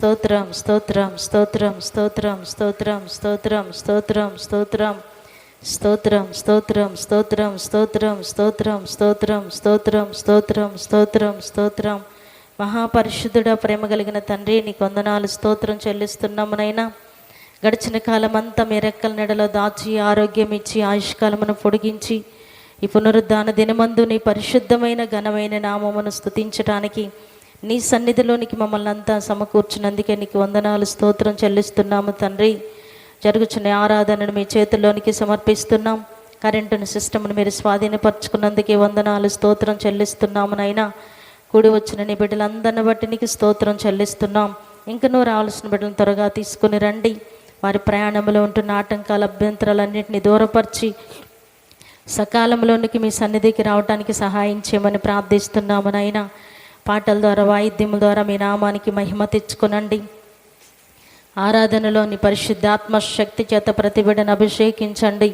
స్తోత్రం స్తోత్రం స్తోత్రం స్తోత్రం స్తోత్రం స్తోత్రం స్తోత్రం స్తోత్రం స్తోత్రం స్తోత్రం స్తోత్రం స్తోత్రం స్తోత్రం స్తోత్రం స్తోత్రం స్తోత్రం స్తోత్రం స్తోత్రం. మహాపరిశుద్ధుడ, ప్రేమ కలిగిన తండ్రి, నీకు వందనాలు, స్తోత్రం చెల్లిస్తున్నాము నైనా. గడిచిన కాలం అంతా మీ రెక్కల నెడలో దాచి ఆరోగ్యం ఇచ్చి ఆయుష్కాలమును పొడిగించి ఈ పునరుద్ధాన దినమందు నీ పరిశుద్ధమైన ఘనమైన నామమును స్తుతించడానికి నీ సన్నిధిలోనికి మమ్మల్ని అంతా సమకూర్చినందుకే నీకు వందనాలు, స్తోత్రం చెల్లిస్తున్నాము తండ్రి. జరుగుచున్న ఆరాధనను మీ చేతుల్లోనికి సమర్పిస్తున్నాం. కరెంటును సిస్టమ్ను మీరు స్వాధీనపరచుకున్నందుకే వందనాలు, స్తోత్రం చెల్లిస్తున్నాము నైనా. కూడి వచ్చిన నీ బిడ్డలందరిని బట్టి నీకు స్తోత్రం చెల్లిస్తున్నాం. ఇంకనూ రావాల్సిన బిడ్డలను త్వరగా తీసుకుని రండి. వారి ప్రయాణంలో ఉంటున్న ఆటంకాల అభ్యంతరాలన్నింటినీ దూరపరిచి సకాలంలోనికి మీ సన్నిధికి రావడానికి సహాయం చేయమని ప్రార్థిస్తున్నాము నాయన. పాటల ద్వారా, వాయిద్యముల ద్వారా మీ నామానికి మహిమ తెచ్చుకొనండి. ఆరాధనలోని పరిశుద్ధాత్మ శక్తి చేత ప్రతి బిడ్డను అభిషేకించండి.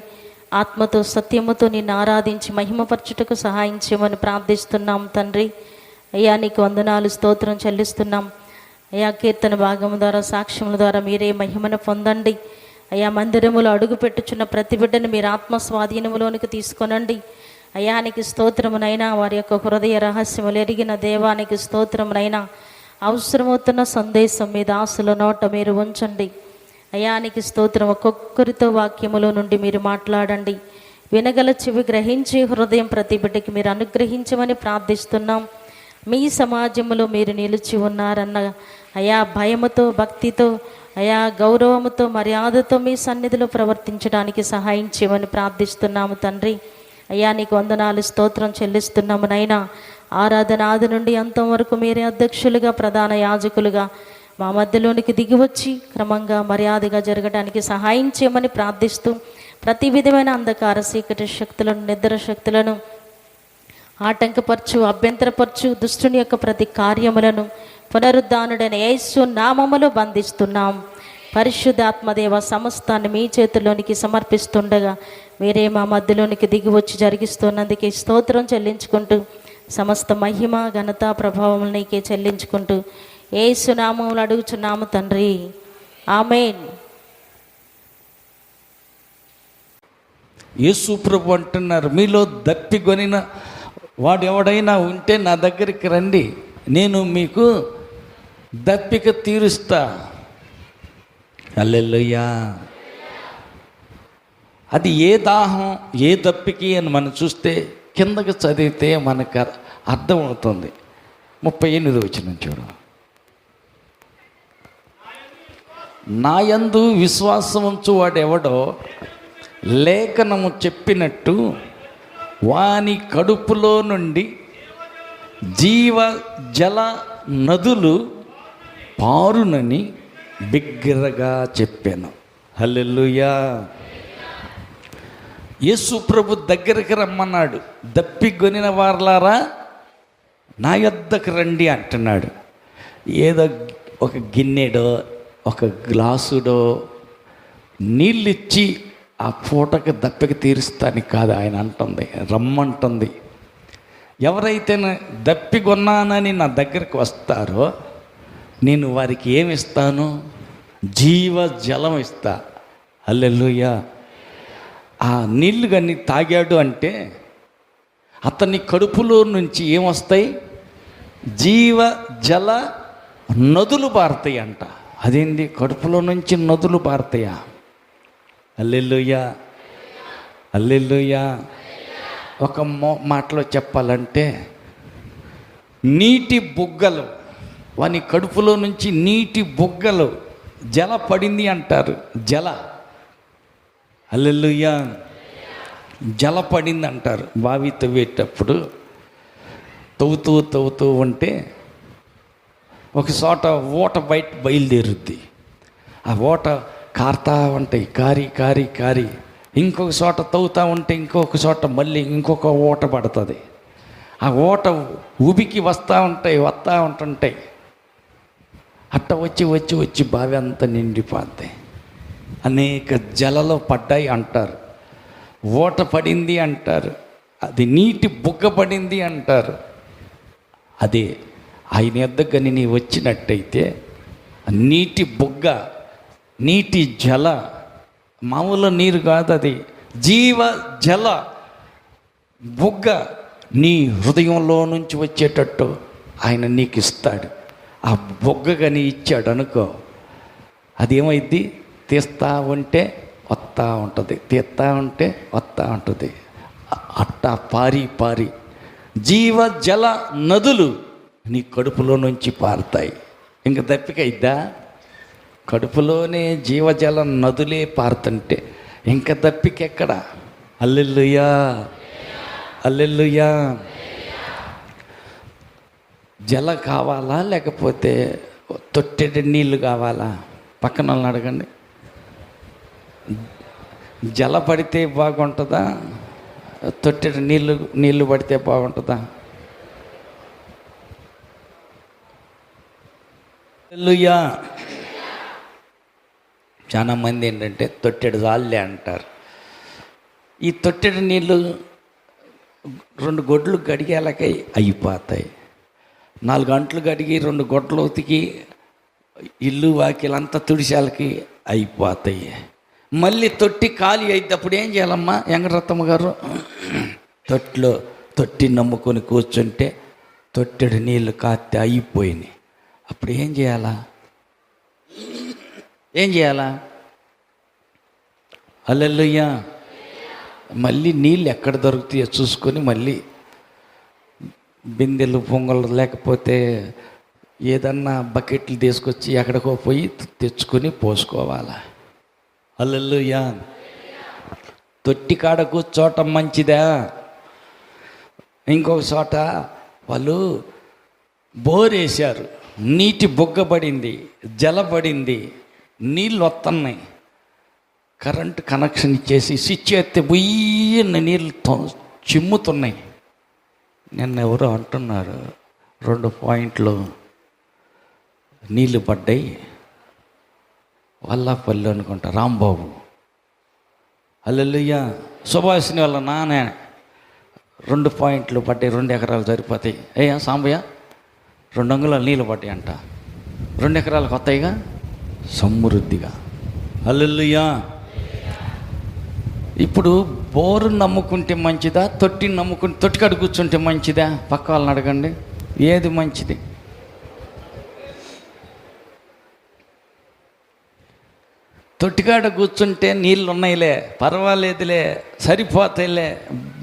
ఆత్మతో సత్యముతో నిన్ను ఆరాధించి మహిమపరచుటకు సహాయం చేయమని ప్రార్థిస్తున్నాం తండ్రి. అయ్యా నీకు వందనాలు, స్తోత్రం చెల్లిస్తున్నాం. అయ్యా కీర్తన భాగం ద్వారా, సాక్ష్యముల ద్వారా మీరే మహిమను పొందండి. అయ్యా మందిరములో అడుగు పెట్టుచున్న ప్రతి బిడ్డను మీరు ఆత్మ స్వాధీనములోనికి తీసుకొనండి. అయానికి స్తోత్రమునైనా. వారి యొక్క హృదయ రహస్యములు ఎరిగిన దేవానికి స్తోత్రమునైనా. అవసరమవుతున్న సందేశం మీ దాసుల నోట మీరు ఉంచండి. అయానికి స్తోత్రం. ఒక్కొక్కరితో వాక్యములో నుండి మీరు మాట్లాడండి. వినగల చెవి, గ్రహించే హృదయం ప్రతి బిడ్డకి మీరు అనుగ్రహించమని ప్రార్థిస్తున్నాం. మీ సమాజంలో మీరు నిలిచి ఉన్నారన్న అయా భయముతో, భక్తితో, అయా గౌరవముతో, మర్యాదతో మీ సన్నిధిలో ప్రవర్తించడానికి సహాయం చేయమని ప్రార్థిస్తున్నాము తండ్రి. అయ్యా నీకు వందనాలు, స్తోత్రం చెల్లిస్తున్నాము నైనా. ఆరాధన ఆది నుండి అంతం వరకు మీరే అధ్యక్షులుగా, ప్రధాన యాజకులుగా మా మధ్యలోనికి దిగివచ్చి క్రమంగా మర్యాదగా జరగడానికి సహాయం చేయమని ప్రార్థిస్తూ ప్రతి విధమైన అంధకార చీకటి శక్తులను, నిద్ర శక్తులను ఆటంకపరచు, అభ్యంతరపరచు దుష్టుని యొక్క ప్రతి కార్యములను పునరుద్ధానుడైన యేసు నామములో బంధిస్తున్నాం. పరిశుద్ధాత్మదేవ సమస్తాన్ని మీ చేతుల్లోనికి సమర్పిస్తుండగా మీరే మా మధ్యలోనికి దిగి వచ్చి జరిగిస్తున్నందుకే స్తోత్రం చెల్లించుకుంటూ సమస్త మహిమ, ఘనత, ప్రభావం నీకే చెల్లించుకుంటూ యేసు నామములో అడుగుచున్నాము తండ్రి, ఆమేన్. యేసు ప్రభు అంటున్నారు, మీలో దప్పికొనిన వాడు ఎవడైనా ఉంటే నా దగ్గరికి రండి, నేను మీకు దప్పిక తీరుస్తా. హల్లెలూయా. అది ఏ దాహం, ఏ దప్పికి అని మనం చూస్తే కిందకి చదివితే మనకు అర్థమవుతుంది. 38 వచనం చూడు. నా యందు విశ్వాసం ఉంచు వాడెవడో లేఖనము చెప్పినట్టు వాని కడుపులో నుండి జీవ జల నదులు పారునని బిగ్గరగా చెప్పాను. హల్లెలూయా. యేసు ప్రభు దగ్గరికి రమ్మన్నాడు. దప్పికొనిన వారలారా నా యొద్దకు రండి అంటున్నాడు. ఏదో ఒక గిన్నెడో ఒక గ్లాసుడో నీళ్ళిచ్చి ఆ పూటకి దప్పిక తీరుస్తానికి కాదు ఆయన అంటుంది, రమ్మంటుంది. ఎవరైతే దప్పికొన్నానని నా దగ్గరికి వస్తారో నేను వారికి ఏమి ఇస్తాను? జీవ జలం ఇస్తా. హల్లెలూయా. ఆ నీళ్ళు కానీ తాగాడు అంటే అతని కడుపులో నుంచి ఏమొస్తాయి? జీవ జల నదులు పారుతాయి అంట. అదేంటి, కడుపులో నుంచి నదులు పారుతాయా? హల్లెలూయా, హల్లెలూయా. ఒక మాటలో చెప్పాలంటే నీటి బుగ్గలు, వాని కడుపులో నుంచి నీటి బుగ్గలు జల పడింది అంటారు. జల, హల్లెలూయా, జల పడింది అంటారు. బావి తవ్వేటప్పుడు తవ్వుతూ ఉంటే ఒక చోట ఓట బయలుదేరుద్ది. ఆ ఓట కారుతా ఉంటాయి, కారి ఇంకొక చోట తవ్వుతూ ఉంటే ఇంకొక చోట మళ్ళీ ఇంకొక ఓట పడుతుంది. ఆ ఓట ఉబికి వస్తూ ఉంటుంటాయి. అట్ట వచ్చి బావి అంతా నిండిపోద్ది. అనేక జలలో పడ్డాయి అంటారు, ఓట పడింది అంటారు, అది నీటి బుగ్గ పడింది అంటారు. అదే ఆయన యొద్దకు నీ వచ్చినట్టయితే నీటి బుగ్గ, నీటి జల, మామూలు నీరు కాదు అది, జీవ జల బుగ్గ నీ హృదయంలో నుంచి వచ్చేటట్టు ఆయన నీకు ఇస్తాడు. ఆ బుగ్గగా ఇచ్చాడు అనుకో, అదేమైద్ది, తీస్తా ఉంటే వస్తూ ఉంటుంది, తీస్తా ఉంటే వస్తూ ఉంటుంది. అట్టా పారి పారి జీవ జల నదులు నీ కడుపులో నుంచి పారుతాయి. ఇంక దప్పికైద్దా? కడుపులోనే జీవజల నదులే పారుతుంటే ఇంకా దప్పికెక్కడ? హల్లెలూయా, హల్లెలూయా. జల కావాలా లేకపోతే తొట్టెడి నీళ్ళు కావాలా? పక్కన వాళ్ళని అడగండి. జల పడితే బాగుంటుందా, తొట్టెడి నీళ్ళు పడితే బాగుంటుందా? హల్లెలూయా. చాలా మంది ఏంటంటే తొట్టెడు చాలులే అంటారు. ఈ తొట్టెడు నీళ్ళు 2 గొడ్లు గడిగేలకై అయిపోతాయి. 4 గంటలు గడిగి 2 గొడ్లు ఉతికి ఇల్లు వాకిలంతా తుడిశాలకి అయిపోతాయి. మళ్ళీ తొట్టి ఖాళీ అయినప్పుడు ఏం చేయాలమ్మా వెంకటరత్నమ్మ గారు? తొట్టి నమ్ముకొని కూర్చుంటే తొట్టెడు నీళ్ళు కాస్తే అయిపోయినాయి. అప్పుడు ఏం చేయాలా? హల్లెలూయా. మళ్ళీ నీళ్ళు ఎక్కడ దొరుకుతాయో చూసుకొని మళ్ళీ బిందెలు పొంగలు లేకపోతే ఏదన్నా బకెట్లు తీసుకొచ్చి ఎక్కడికో పోయి తెచ్చుకొని పోసుకోవాలా. హల్లెలూయా. తొట్టి కాడ కూర్చోటం మంచిదా? ఇంకొక చోట వాళ్ళు బోరేశారు, నీటి బొగ్గబడింది, జలబడింది, నీళ్ళు వస్తున్నాయి. కరెంటు కనెక్షన్ ఇచ్చేసి స్విచ్ ఎత్తే బుయ్యన్న నీళ్ళు చిమ్ముతున్నాయి. నిన్న ఎవరో అంటున్నారు 2 పాయింట్లు నీళ్ళు పడ్డాయి వల్లపల్లి అనుకుంటా, రాంబాబు. హల్లెలూయా. సుభాషిని వాళ్ళ నాన్న 2 పాయింట్లు పడ్డాయి, 2 ఎకరాలు సరిపోతాయి. సాంబయ్య 2 అంగుళాలు నీళ్ళు పడ్డాయి అంట. 2 ఎకరాలకు వస్తాయిగా సమృద్ధిగా. హల్లెలూయా. ఇప్పుడు బోరు నమ్ముకుంటే మంచిదా, తొట్టిని నమ్ముకుంటే తొట్టికాడ కూర్చుంటే మంచిదా? పక్క వాళ్ళని అడగండి, ఏది మంచిది? తొట్టికాడ కూర్చుంటే నీళ్ళు ఉన్నాయిలే, పర్వాలేదులే, సరిపోతాయిలే,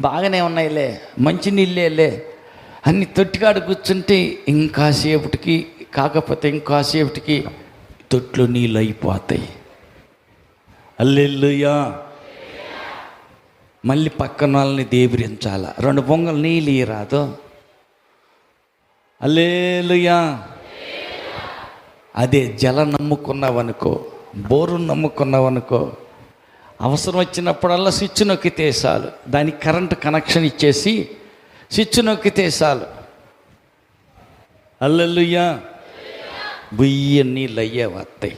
బాగానే ఉన్నాయిలే, మంచి నీళ్ళేలే అన్ని. తొట్టికాడ కూర్చుంటే ఇంకాసేపటికి కాకపోతే ఇంకాసేపటికి తొట్లు నీళ్ళు అయిపోతాయి. హల్లెలూయా. మళ్ళీ పక్కన వాళ్ళని దేబిరించాల, 2 పొంగలు నీళ్ళు ఇరాదు. హల్లెలూయా. అదే జల నమ్ముకున్నావనుకో, బోరు నమ్ముకున్నావనుకో, అవసరం వచ్చినప్పుడల్లా స్విచ్ నొక్కితే చాలు, దానికి కరెంటు కనెక్షన్ ఇచ్చేసి స్విచ్ నొక్కితే చాలు. హల్లెలూయా. బుయ్య నీళ్ళు అయ్యే వస్తాయి.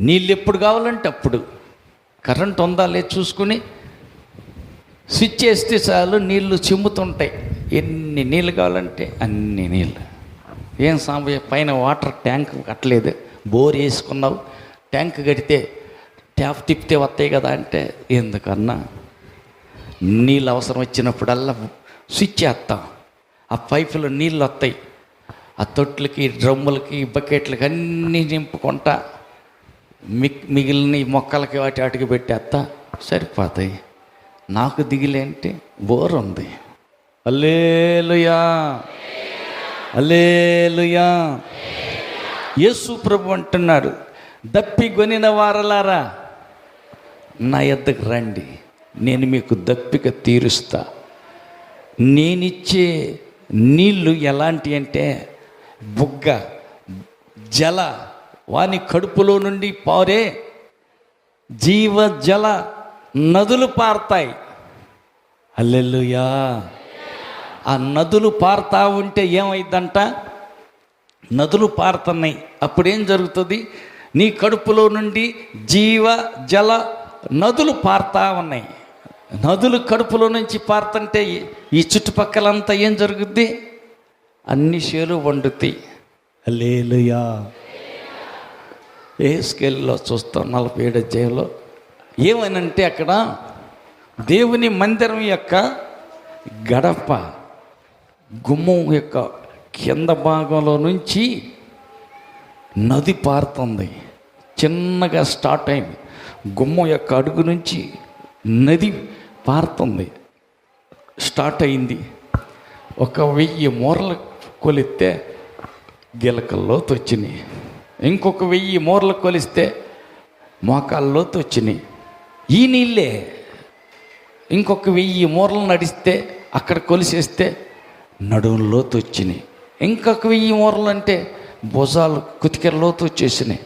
నీళ్ళు ఎప్పుడు కావాలంటే అప్పుడు, కరెంట్ ఉందా లేదు చూసుకుని స్విచ్ వేస్తే చాలు, నీళ్ళు చిమ్ముతుంటాయి. ఎన్ని నీళ్ళు కావాలంటే అన్ని నీళ్ళు. ఏం సాంబయ్య పైన వాటర్ ట్యాంక్ కట్టలేదు, బోర్ వేసుకున్నావు, ట్యాంక్ కడితే ట్యాప్ తిప్పితే వస్తాయి కదా అంటే, ఎందుకన్నా నీళ్ళు అవసరం వచ్చినప్పుడల్లా స్విచ్ వేస్తాం, ఆ పైపులో నీళ్ళు వస్తాయి. ఆ తొట్లకి, డ్రమ్ములకి, బకెట్లకి అన్నీ నింపుకుంటా మిగిలిన మొక్కలకి వాటికి పెట్టేస్తా, సరిపోతాయి. నాకు దిగిలేంటి, బోర్ ఉంది. హల్లెలూయా, హల్లెలూయా. యేసు ప్రభు అంటున్నాడు, దప్పిగొనిన వారలారా నా యొద్దకు రండి, నేను మీకు దప్పిక తీరుస్తా. నేనిచ్చే నీళ్ళు ఎలాంటి అంటే బుగ్గ జల, వాని కడుపులో నుండి పారే జీవ జల నదులు పారుతాయి. హల్లెలూయా. ఆ నదులు పారుతా ఉంటే ఏమైందంట? నదులు పారుతున్నాయి. అప్పుడేం జరుగుతుంది? నీ కడుపులో నుండి జీవ జల నదులు పారుతా ఉన్నాయి. నదులు కడుపులో నుంచి పారుతుంటే ఈ చుట్టుపక్కలంతా ఏం జరుగుద్ది? అన్ని చేలు వండుతాయి. హల్లెలూయా. యెహెజ్కేలులో చూస్తాం 47వ అధ్యాయంలో ఏమనంటే అక్కడ దేవుని మందిరం యొక్క గడప గుమ్మం యొక్క కింద భాగంలో నుంచి నది పారుతుంది. చిన్నగా స్టార్ట్ అయింది. గుమ్మం యొక్క అడుగు నుంచి నది పారుతుంది. స్టార్ట్ అయింది. 1000 మూరలు కొలిస్తే గిలకల్లోతు వచ్చినాయి. ఇంకొక 1000 మూరలు కొలిస్తే మోకాల్లోతు వచ్చినాయి. ఈ నీళ్ళే ఇంకొక 1000 మూరలు నడిస్తే అక్కడ కొలిసేస్తే నడుములోతు వచ్చినాయి. ఇంకొక 1000 మూరలు అంటే భుజాలు కుతికెరలోతు వచ్చేసినాయి.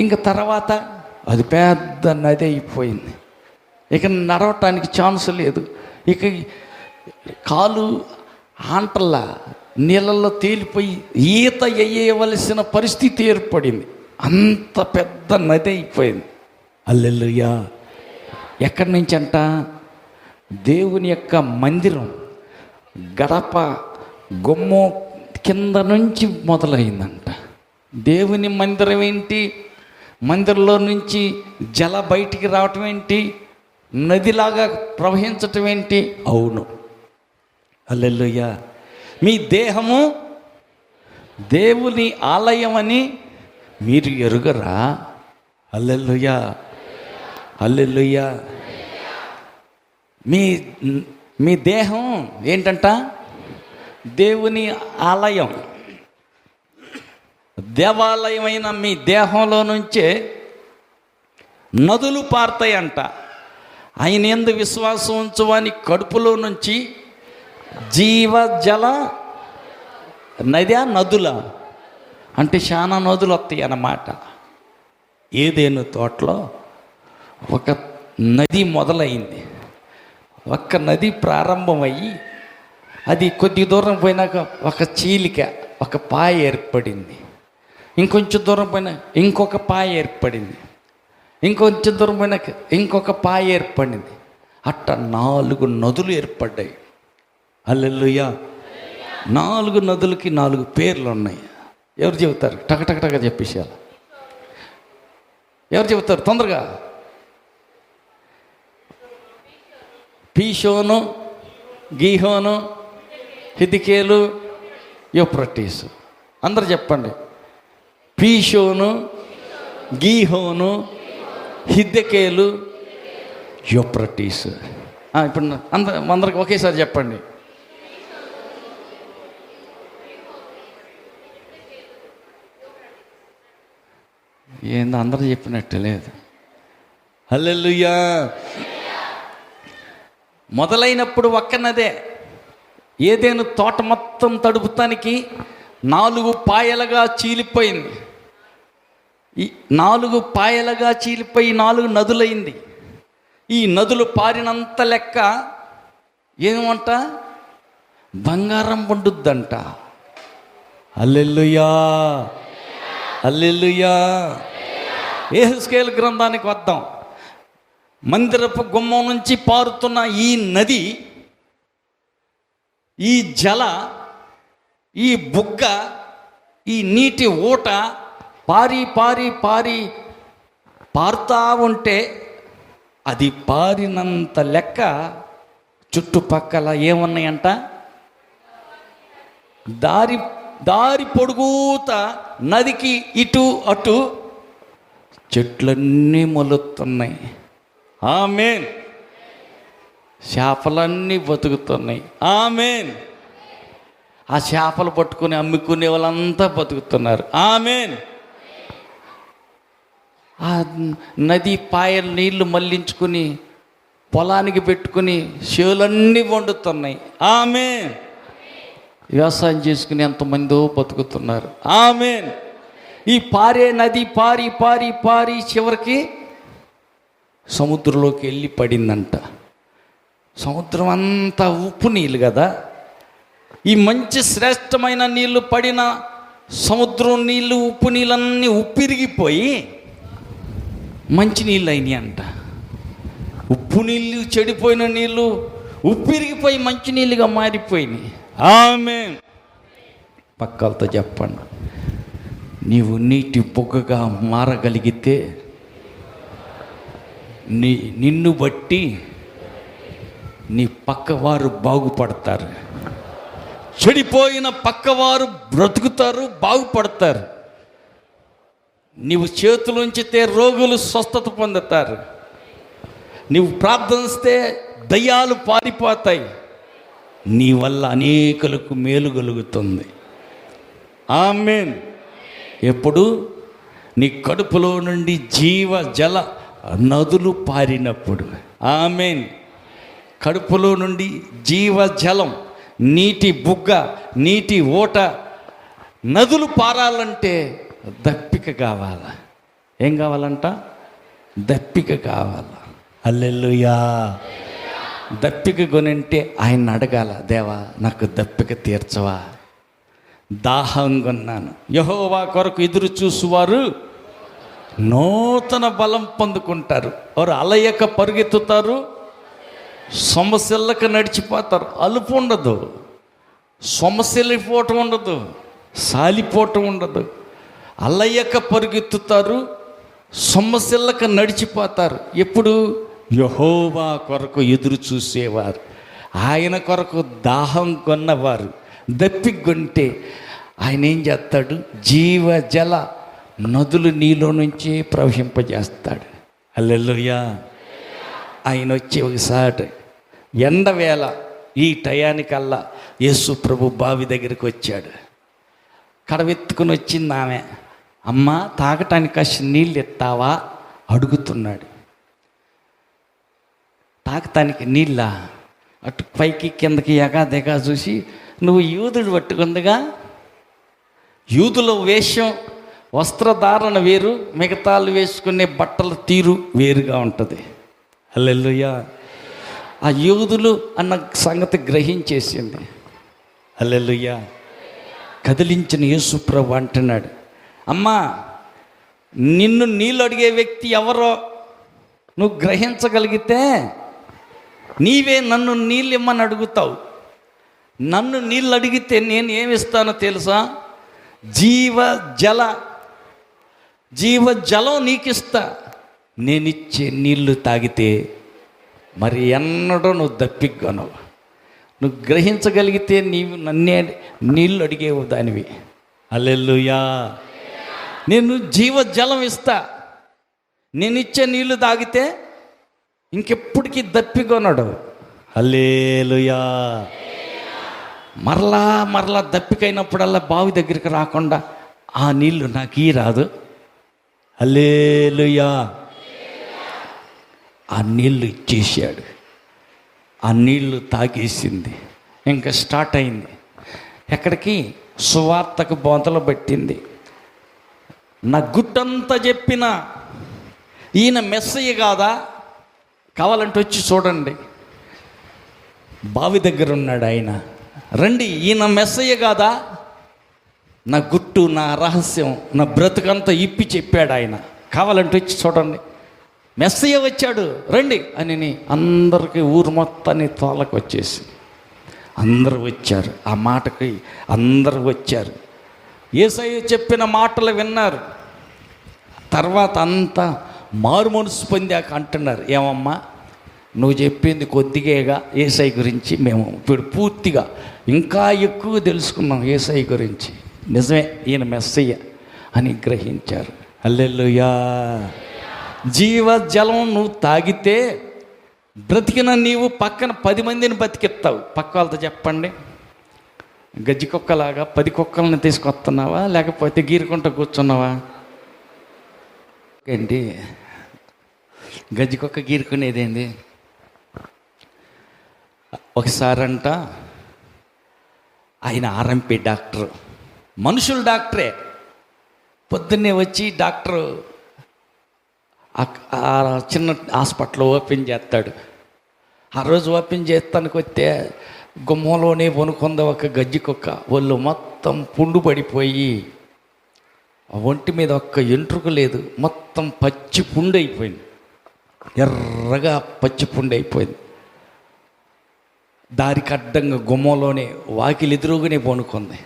ఇంక తర్వాత అది పెద్ద నది అయిపోయింది. ఇక నడవటానికి ఛాన్స్ లేదు. ఇక కాలు ఆంటల్లా నీళ్ళల్లో తేలిపోయి ఈత వేయవలసిన పరిస్థితి ఏర్పడింది. అంత పెద్ద నది అయిపోయింది. హల్లెలూయా. ఎక్కడి నుంచి అంట? దేవుని యొక్క మందిరం గడప గుమ్మం కింద నుంచి మొదలైందంట. దేవుని మందిరం ఏంటి? మందిరంలో నుంచి జల బయటికి రావటం ఏంటి? నదిలాగా ప్రవహించటం ఏంటి? అవును. హల్లెలూయా. మీ దేహము దేవుని ఆలయం అని మీరు ఎరుగరా? హల్లెలూయా. హల్లెలూయా. మీ దేహం ఏంటంట? దేవుని ఆలయం. దేవాలయమైన మీ దేహంలో నుంచే నదులు పారుతాయంట. ఆయన యందు విశ్వాసం ఉంచువాని కడుపులో నుంచి జీవజల నదా నదుల అంటే చాలా నదులు వస్తాయి అన్నమాట. ఏదేను తోటలో ఒక నది మొదలైంది. ఒక్క నది ప్రారంభమయ్యి అది కొద్ది దూరం పోయినాక ఒక చీలిక, ఒక పాయ ఏర్పడింది. ఇంకొంచెం దూరం పోయినా ఇంకొక పాయ ఏర్పడింది. ఇంకొంచెం దూరం పోయినాక ఇంకొక పాయ ఏర్పడింది. అట్ట 4 నదులు ఏర్పడ్డాయి. హల్లెలూయా. 4 నదులకి 4 పేర్లు ఉన్నాయి. ఎవరు చెబుతారు? టకటకటక చెప్పేసారు. ఎవరు చెబుతారు తొందరగా? పీషోను, గీహోను, హిద్కేలు, యూఫ్రటీసు. అందరు చెప్పండి. పీషోను, గీహోను, హిద్కేలు, యూఫ్రటీసు. ఇప్పుడు అందరికి ఒకేసారి చెప్పండి. ఏందో అందరూ చెప్పినట్టు లేదు. హల్లెలూయా. మొదలైనప్పుడు ఒక్కనదే. ఏదేను తోట మొత్తం తడుపుతానికి 4 పాయలుగా చీలిపోయింది. ఈ 4 పాయలుగా చీలిపోయి 4 నదులైంది. ఈ నదులు పారినంత లెక్క ఏమంట? బంగారం పండుద్దంట. హల్లెలూయా. హల్లెలూయా. యెహెజ్కేలు గ్రంథానికి వద్దాం. మందిరపు గుమ్మం నుంచి పారుతున్న ఈ నది, ఈ జల, ఈ బుగ్గ, ఈ నీటి ఊట పారి పారి పారి పారుతా ఉంటే అది పారినంత లెక్క చుట్టుపక్కల ఏమున్నాయంట? దారి పొడుగుతా నదికి ఇటు అటు చెట్లన్నీ మొలుస్తున్నాయి. ఆమేన్. చేపలన్నీ బతుకుతున్నాయి. ఆమేన్. ఆ చేపలు పట్టుకుని అమ్ముకునే వాళ్ళంతా బతుకుతున్నారు. ఆమేన్. ఆ నది పాయల నీళ్లు మళ్లించుకుని పొలానికి పెట్టుకుని చేలన్నీ వండుతున్నాయి. ఆమేన్. వ్యవసాయం చేసుకుని ఎంతమందో బతుకుతున్నారు. ఆమేన్. ఈ పారే నది పారి పారి పారి చివరికి సముద్రంలోకి వెళ్ళి పడిందంట. సముద్రం అంతా ఉప్పు నీళ్ళు కదా. ఈ మంచి శ్రేష్టమైన నీళ్లు పడిన సముద్రం నీళ్ళు, ఉప్పు నీళ్ళన్నీ ఉప్పిరిగిపోయి మంచి నీళ్ళు అయినాయి అంట. ఉప్పు నీళ్ళు, చెడిపోయిన నీళ్ళు ఉప్పిరిగిపోయి మంచి నీళ్ళుగా మారిపోయినాయి. ఆమేన్. పక్కలతో చెప్పండి. నీవు నీటి బుగ్గగా మారగలిగితే నిన్ను బట్టి నీ పక్కవారు బాగుపడతారు. చెడిపోయిన పక్కవారు బ్రతుకుతారు, బాగుపడతారు. నీవు చేతులుంచితే రోగులు స్వస్థత పొందుతారు. నీవు ప్రార్థనిస్తే దయ్యాలు పారిపోతాయి. నీ వల్ల అనేకులకు మేలు కలుగుతుంది. ఆమేన్. ఎప్పుడు నీ కడుపులో నుండి జీవ జల నదులు పారినప్పుడు. ఆమేన్. కడుపులో నుండి జీవ జలం, నీటి బుగ్గ, నీటి ఓట, నదులు పారాలంటే దప్పిక కావాలా? ఏం కావాలంట? దప్పిక కావాలా? హల్లెలూయా. దప్పిక కొనంటే ఆయన అడగాల, దేవా నాకు దప్పిక తీర్చవా, దాహం కొన్నాను. యెహోవా కొరకు ఎదురు చూసువారు నూతన బలం పొందుకుంటారు. వారు అలయక పరుగెత్తుతారు, సొమసిల్లక నడిచిపోతారు. అలుపు ఉండదు, సొమసిల్లిపోవటం ఉండదు, సాలిపోవటం ఉండదు. అలయక పరుగెత్తుతారు, సొమ్మసిల్లక నడిచిపోతారు. ఎప్పుడు? యెహోవా కొరకు ఎదురు చూసేవారు, ఆయన కొరకు దాహం కొన్నవారు. దప్పికొంటే ఆయన ఏం చేస్తాడు? జీవ జల నదులు నీలో నుంచే ప్రవహింపజేస్తాడు. హల్లెలూయా. ఆయన వచ్చి ఒకసారి ఎండవేళ ఈ టయానికల్లా యేసు ప్రభు బావి దగ్గరికి వచ్చాడు. కడవెత్తుకుని వచ్చింది ఆమె. అమ్మ, తాగటానికి కాసి నీళ్ళు ఎత్తావా అడుగుతున్నాడు. తాగటానికి నీళ్ళ? అటు పైకి కిందకి ఎగాదిగా చూసి, నువ్వు యూదుడు పట్టుకుందిగా, యూదుల వేషం వస్త్రధారణ వేరు, మిగతాలు వేసుకునే బట్టల తీరు వేరుగా ఉంటుంది. హల్లెలూయా. ఆ యూదులు అన్న సంగతి గ్రహించేసింది. హల్లెలూయా. కదిలించిన యేసు ప్రభు అంటున్నాడు, అమ్మా, నిన్ను నీళ్ళు అడిగే వ్యక్తి ఎవరో నువ్వు గ్రహించగలిగితే నీవే నన్ను నీళ్ళు ఇమ్మని అడుగుతావు. నన్ను నీళ్ళు అడిగితే నేను ఏమిస్తానో తెలుసా? జీవ జలం నీకు ఇస్తా. నేనిచ్చే నీళ్లు తాగితే మరి ఎన్నడూ నువ్వు దప్పికొనవు. నువ్వు గ్రహించగలిగితే నీవు నన్నే నీళ్ళు అడిగేవు దానివి. హల్లెలూయా. నేను జీవ జలం ఇస్తా. నేను ఇచ్చే నీళ్లు తాగితే ఇంకెప్పటికీ దప్పికొనడు. హల్లెలూయా. మరలా దప్పికైనప్పుడల్లా బావి దగ్గరికి రాకుండా ఆ నీళ్లు నాకు రాదు. హల్లెలూయా. ఆ నీళ్లు ఇచ్చేసాడు. ఆ నీళ్లు తాగేసింది. ఇంకా స్టార్ట్ అయింది. ఎక్కడికి? సువార్తకు బోధలు పెట్టింది. నా గుట్టంతా చెప్పిన ఈయన మెస్సయ్య కాదా? కావాలంటే వచ్చి చూడండి, బావి దగ్గర ఉన్నాడు ఆయన. రండి, ఈయన మెస్సయ్య కాదా? నా గుట్టు, నా రహస్యం, నా బ్రతుకంతా ఇప్పి చెప్పాడు ఆయన. కావాలంటే వచ్చి చూడండి, మెస్సయ్య వచ్చాడు రండి అని అందరికీ ఊరు మొత్తాన్ని తోలకు వచ్చేసి అందరూ వచ్చారు. ఆ మాటకి అందరూ వచ్చారు. యేసయ్య చెప్పిన మాటలు విన్నారు. తర్వాత అంతా మారు మనసు పొందాక అంటున్నారు, ఏమమ్మా నువ్వు చెప్పింది కొద్దిగా యేసయ్య గురించి మేము ఇప్పుడు పూర్తిగా ఇంకా ఎక్కువ తెలుసుకున్నాం యేసయ్య గురించి. నిజమే, ఈయన మెస్సయ్య అని గ్రహించారు. హల్లెలూయా. జీవ జలం నువ్వు తాగితే బ్రతికిన నీవు పక్కన 10 మందిని బతికిస్తావు. పక్క వాళ్ళతో చెప్పండి, గజ్జి కుక్కలాగా 10 కుక్కలను తీసుకొస్తున్నావా, లేకపోతే గీరుకుంటూ కూర్చున్నావా? ఏంటి గజ్జి కుక్క గీరుకునేదేంది? ఒకసారంట ఆయన ఆర్ఎంపీ డాక్టర్, మనుషుల డాక్టరే. పొద్దున్నే వచ్చి డాక్టరు చిన్న హాస్పిటల్ ఓపెన్ చేస్తాడు. ఆ రోజు ఓపెన్ చేస్తానికి వస్తే గుమ్మంలోనే వణుకుంది ఒక గజ్జి కుక్క. ఒళ్ళు మొత్తం పుండు పడిపోయి ఆ ఒంటి మీద ఒక్క ఎంట్రుక లేదు, మొత్తం పచ్చి పుండు అయిపోయింది. ఎర్రగా పచ్చి పుండు అయిపోయింది. దారికి అడ్డంగా గుమ్మంలోనే వాకిలి ఎదురుగానే వణుకుంది.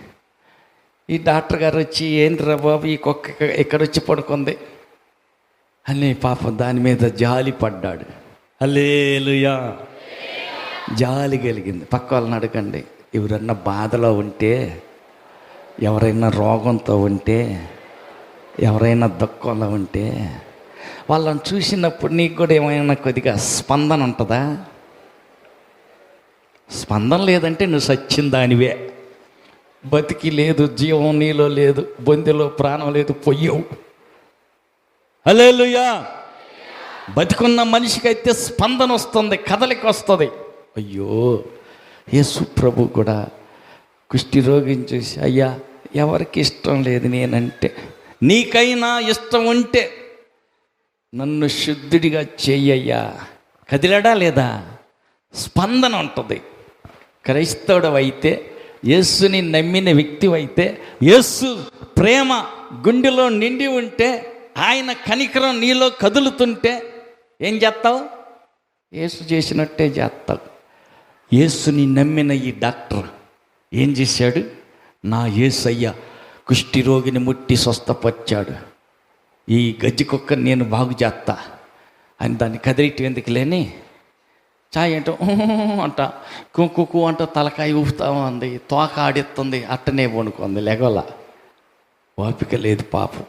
ఈ డాక్టర్ గారు వచ్చి ఏంట్రా బాబు ఈ కుక్క ఎక్కడొచ్చి పడుకుంది అని పాపం దాని మీద జాలి పడ్డాడు. హల్లెలూయా. జాలి కలిగింది. పక్క వాళ్ళని అడగండి, ఎవరన్నా బాధలో ఉంటే, ఎవరైనా రోగంతో ఉంటే, ఎవరైనా దుఃఖంలో ఉంటే వాళ్ళని చూసినప్పుడు నీకు కూడా ఏమైనా కొద్దిగా స్పందన ఉంటుందా? స్పందన లేదంటే నువ్వు సచ్చిన దానివే. బతికి లేదు, జీవం నీలో లేదు, బొందెలో ప్రాణం లేదు, పొయ్యవు. హల్లెలూయా. బతికున్న మనిషికైతే స్పందన వస్తుంది, కదలిక వస్తుంది. అయ్యో, యేసు ప్రభు కూడా కుష్టి రోగిని చూసి, అయ్యా ఎవరికి ఇష్టం లేదు నేనంటే, నీకైనా ఇష్టం ఉంటే నన్ను శుద్ధుడిగా చెయ్యయ్యా. కదిలాడా లేదా? స్పందన ఉంటుంది. క్రైస్తవుడు అయితే, యేసుని నమ్మిన వ్యక్తి అయితే, యేసు ప్రేమ గుండెలో నిండి ఉంటే, ఆయన కనికరం నీలో కదులుతుంటే ఏం చేస్తావు? యేసు చేసినట్టే చేస్తావు. యేసుని నమ్మిన ఈ డాక్టర్ ఏం చేశాడు? నా యేసయ్య కుష్టి రోగిని ముట్టి స్వస్థపరిచాడు, ఈ గజ్జి కుక్కని నేను బాగు చేస్తా అని దాన్ని కదిలిటి ఎందుకు లేని చాయ్ అంట అంట కుక్కు అంట తలకాయ ఊపుతా ఉంది, తోక ఆడిస్తుంది, అట్టనే వణుకుంది, లెగల ఓపిక లేదు పాపం.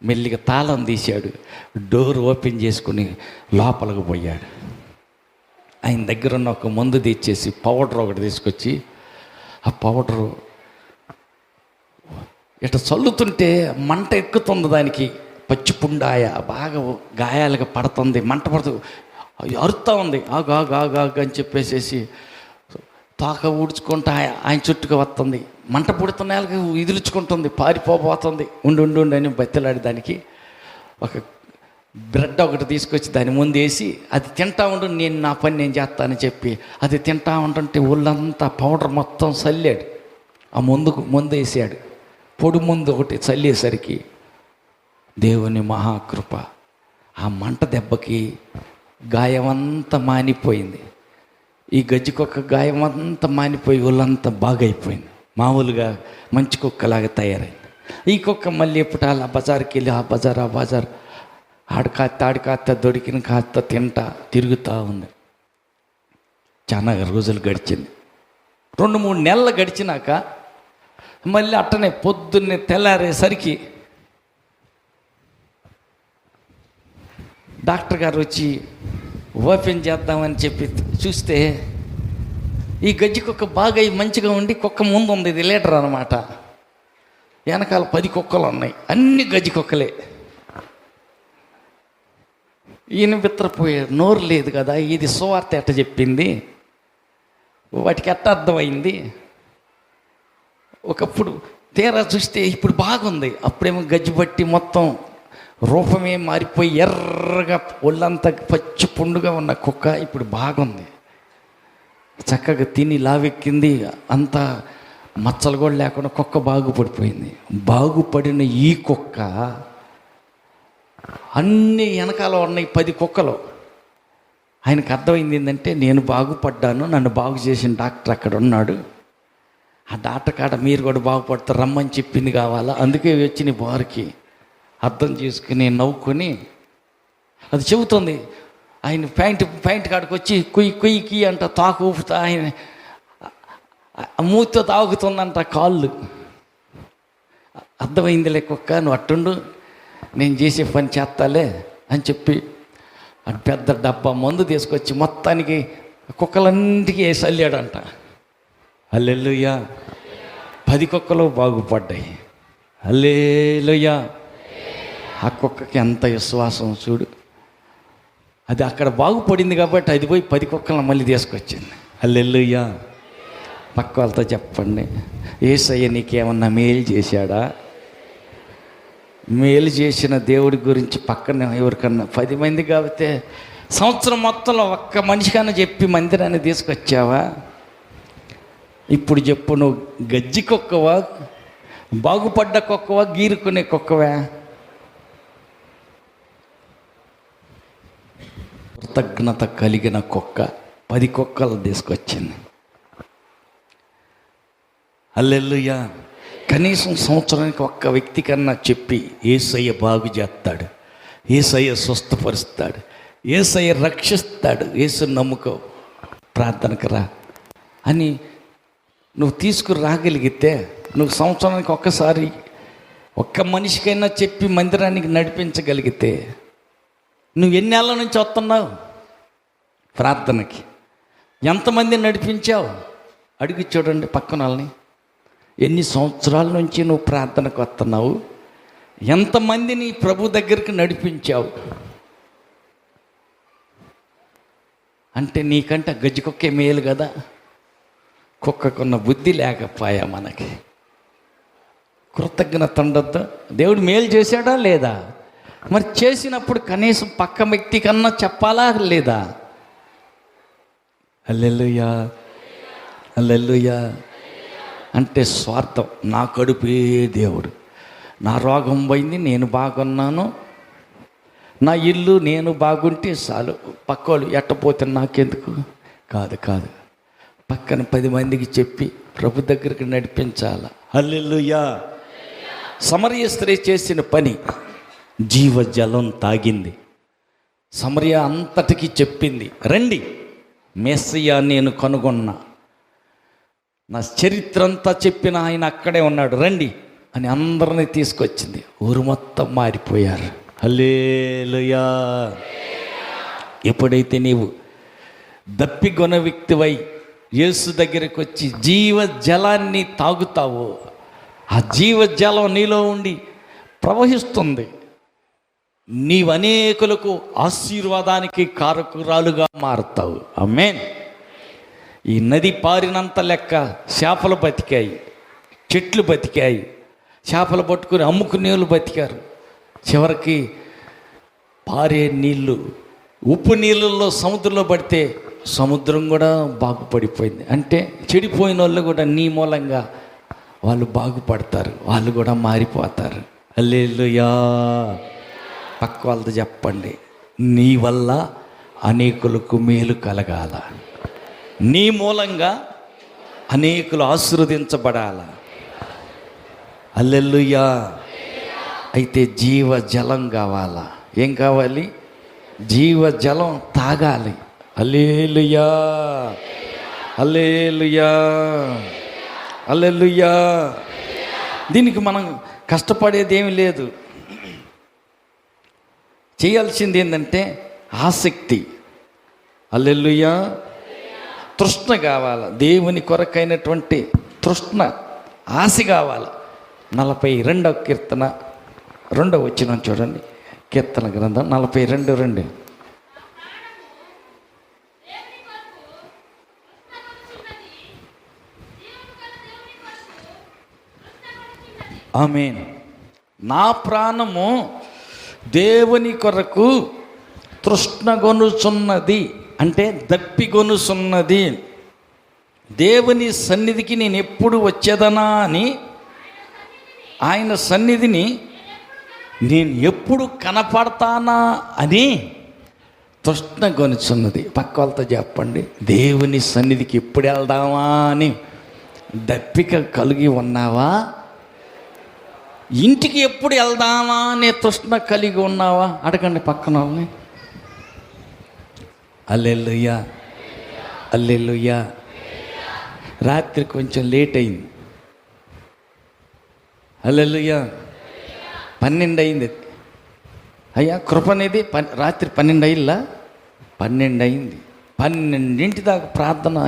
మెల్లిగా తాళం తీశాడు, డోర్ ఓపెన్ చేసుకుని లోపలికి పోయాడు. ఆయన దగ్గర ఉన్న ఒక మందు తెచ్చేసి పౌడర్ ఒకటి తీసుకొచ్చి, ఆ పౌడరు ఇట్లా చల్లుతుంటే మంట ఎక్కుతుంది, దానికి పచ్చిపుండాయ బాగా గాయాలుగా పడుతుంది, మంట పడుతుంది, అరుస్తూ ఉంది. ఆగు ఆగు ఆగు ఆగు అని చెప్పేసేసి తోక ఊడ్చుకుంటా ఆయన చుట్టుకు వస్తుంది, మంట పుడుతున్న వాళ్ళకి ఇదిలించుకుంటుంది, పారిపోబోతుంది. ఉండి ఉండి ఉండి అని బతిలాడి దానికి ఒక బ్రెడ్ ఒకటి తీసుకొచ్చి దాని ముందు వేసి, అది తింటా ఉండు, నేను నా పని నేను చేస్తానని చెప్పి అది తింటా ఉంటుంటే ఒళ్ళంతా పౌడర్ మొత్తం చల్లాడు. ఆ ముందు వేసాడు, పొడి ముందు ఒకటి చల్లేసరికి దేవుని మహాకృప, ఆ మంట దెబ్బకి గాయమంతా మానిపోయింది. ఈ గజ్జికొక్క గాయం అంతా మానిపోయి ఒళ్ళంతా బాగైపోయింది, మామూలుగా మంచి కుక్కలాగా తయారైంది. ఈ కుక్క మళ్ళీ ఎప్పుడు అలా బజార్కి వెళ్ళి ఆ బజార్ ఆడికాస్త దొడికిన కాస్త తింటా తిరుగుతూ ఉంది. చాలా రోజులు గడిచింది. 2-3 నెలలు గడిచినాక మళ్ళీ అట్టనే పొద్దున్నే తెల్లారేసరికి డాక్టర్ గారు వచ్చి ఓపెన్ చేద్దామని చెప్పి చూస్తే, ఈ గజ్జి కుక్క బాగా మంచిగా ఉండి, కుక్క ముందు ఉంది, ఇది లీటర్ అనమాట, వెనకాల 10 కుక్కలు ఉన్నాయి, అన్ని గజ్జి కుక్కలే. ఈయన బిత్రపోయాడు, నోరు లేదు కదా, ఇది సువార్త ఎట్ట చెప్పింది, వాటికి ఎట్ట అర్థమైంది. ఒకప్పుడు తీరా చూస్తే ఇప్పుడు బాగుంది, అప్పుడేమో గజ్జి పట్టి మొత్తం రూపమే మారిపోయి ఎర్రగా ఒళ్ళంతా పచ్చి పుండుగా ఉన్న కుక్క ఇప్పుడు బాగుంది, చక్కగా తిని లావెక్కింది, అంతా మచ్చలు కూడా లేకుండా కుక్క బాగుపడిపోయింది. బాగుపడిన ఈ కుక్క అన్ని వెనకాల ఉన్నాయి 10 కుక్కలు. ఆయనకు అర్థమైంది ఏంటంటే, నేను బాగుపడ్డాను, నన్ను బాగు చేసిన డాక్టర్ అక్కడ ఉన్నాడు, ఆ డాక్టర్ కాడ మీరు కూడా బాగుపడతారు, రమ్మని చెప్పింది కావాలా, అందుకే వచ్చిన బారికి అర్థం చేసుకుని నవ్వుకొని అది చెబుతుంది. ఆయన ప్యాంట్ కాడికి వచ్చి కుయ్యి అంట తాకు ఊపుతా, ఆయన మూతితో తాగుతుందంట కాళ్ళు. అర్థమైందిలే కుక్క, నువ్వు అట్టుండు, నేను చేసే పని చేస్తాలే అని చెప్పి అది పెద్ద డబ్బా మందు తీసుకొచ్చి మొత్తానికి కుక్కలన్నిటికీ వేసి అల్లాడంట. హల్లెలూయా. 10 కుక్కలు బాగుపడ్డాయి. హల్లెలూయా. ఆ కుక్కకి ఎంత విశ్వాసం చూడు, అది అక్కడ బాగుపడింది కాబట్టి అది పోయి 10 కుక్కలను మళ్ళీ తీసుకొచ్చింది. హల్లెలూయా. పక్క వాళ్ళతో చెప్పండి, యేసయ్య నీకేమన్నా మేలు చేశాడా? మేలు చేసిన దేవుడి గురించి పక్కన ఎవరికన్నా 10 మంది కాబట్టి సంవత్సరం మొత్తంలో ఒక్క మనిషికన్నా చెప్పి మందిరాన్ని తీసుకొచ్చావా? ఇప్పుడు చెప్పు, నువ్వు గజ్జి కుక్కవా, బాగుపడ్డ కుక్కవా, గీరుకునే కుక్కవా? కృతజ్ఞత కలిగిన కుక్క 10 కుక్కలు తీసుకొచ్చింది. హల్లెలూయా. కనీసం సంవత్సరానికి ఒక్క వ్యక్తి కన్నా చెప్పి యేసయ్య బాగు చేస్తాడు, యేసయ్య స్వస్థపరుస్తాడు, యేసయ్య రక్షిస్తాడు, యేసు నమ్ముకో, ప్రార్థనకు రా అని నువ్వు తీసుకుని రాగలిగితే, నువ్వు సంవత్సరానికి ఒక్కసారి ఒక్క మనిషికైనా చెప్పి మందిరానికి నడిపించగలిగితే, నువ్వు ఎన్నేళ్ళ నుంచి వస్తున్నావు ప్రార్థనకి? ఎంతమంది నడిపించావు? అడిగి చూడండి పక్కన వాళ్ళని. ఎన్ని సంవత్సరాల నుంచి నువ్వు ప్రార్థనకు వస్తున్నావు? ఎంతమందిని ప్రభు దగ్గరికి నడిపించావు? అంటే నీకంటే గజ్జి కుక్కే మేలు కదా. కుక్కకున్న బుద్ధి లేకపోయా మనకి. కృతజ్ఞత ఉండద్దు. దేవుడు మేలు చేశాడా లేదా? మరి చేసినప్పుడు కనీసం పక్క వ్యక్తి కన్నా చెప్పాలా లేదా? హల్లెలూయా, హల్లెలూయా. అంటే స్వార్థం. నా కడుపే దేవుడు, నా రోగం పోయింది, నేను బాగున్నాను, నా ఇల్లు నేను బాగుంటే చాలు, పక్కోళ్ళు ఎట్టపోతే నాకెందుకు? కాదు కాదు, పక్కన 10 మందికి చెప్పి ప్రభు దగ్గరికి నడిపించాల. హల్లెలూయా. సమరయ స్త్రీ చేసిన పని, జీవజలం తాగింది. సమరయ అంతటికి చెప్పింది, రండి మెస్సియా నేను కనుగొన్నా, నా చరిత్ర అంతా చెప్పిన ఆయన అక్కడే ఉన్నాడు, రండి అని అందరినీ తీసుకొచ్చింది. ఊరు మొత్తం మారిపోయారు. హల్లెలూయా. ఎప్పుడైతే నీవు దప్పిగొన వ్యక్తివై యేసు దగ్గరికి వచ్చి జీవజలాన్ని తాగుతావో, ఆ జీవజలం నీలో ఉండి ప్రవహిస్తుంది. నీవు అనేకులకు ఆశీర్వాదానికి కారకురాలుగా మారుతావు. ఆమేన్. ఈ నది పారినంత లెక్క చేపలు బతికాయి, చెట్లు బతికాయి, చేపలు పట్టుకుని అమ్ముకునే వాళ్ళు బతికారు. చివరికి పారే నీళ్ళు, ఉప్పు నీళ్ళల్లో సముద్రంలో పడితే సముద్రం కూడా బాగుపడిపోయింది. అంటే చెడిపోయిన వాళ్ళు కూడా నీ మూలంగా వాళ్ళు బాగుపడతారు, వాళ్ళు కూడా మారిపోతారు. హల్లెలూయా. పక్క వాళ్ళతో చెప్పండి, నీ వల్ల అనేకులకు మేలు కలగాల, నీ మూలంగా అనేకులు ఆశీర్వదించబడాల. హల్లెలూయా. అయితే జీవజలం కావాలా? ఏం కావాలి? జీవజలం తాగాలి. హల్లెలూయా, హల్లెలూయా, హల్లెలూయా. దీనికి మనం కష్టపడేది ఏమీ లేదు. చేయాల్సింది ఏంటంటే ఆసక్తి. హల్లెలూయా. తృష్ణ కావాలి, దేవుని కొరకైనటువంటి తృష్ణ, ఆశ కావాలి. 42వ కీర్తన 2వ వచనం చూడండి. కీర్తన గ్రంథం 42:2. ఆమేన్. నా ప్రాణము దేవుని కొరకు తృష్ణగొనుచున్నది, అంటే దప్పిగొనుచున్నది. దేవుని సన్నిధికి నేను ఎప్పుడు వచ్చేదనా అని, ఆయన సన్నిధిని నేను ఎప్పుడు కనపడతానా అని తృష్ణగొనుచున్నది. పక్క వాళ్ళతో చెప్పండి, దేవుని సన్నిధికి ఎప్పుడు వెళ్దామా అని దప్పిక కలిగి ఉన్నావా? ఇంటికి ఎప్పుడు వెళ్దామా అనే తృష్ణ కలిగి ఉన్నావా? అడగండి పక్కన వాళ్ళని. హల్లెలూయా, హల్లెలూయా. రాత్రి కొంచెం లేట్ అయింది. హల్లెలూయా. 12 అయింది. అయ్యా కృప అనేది రాత్రి 12 అయిందా? 12 అయింది. 12 దాకా ప్రార్థన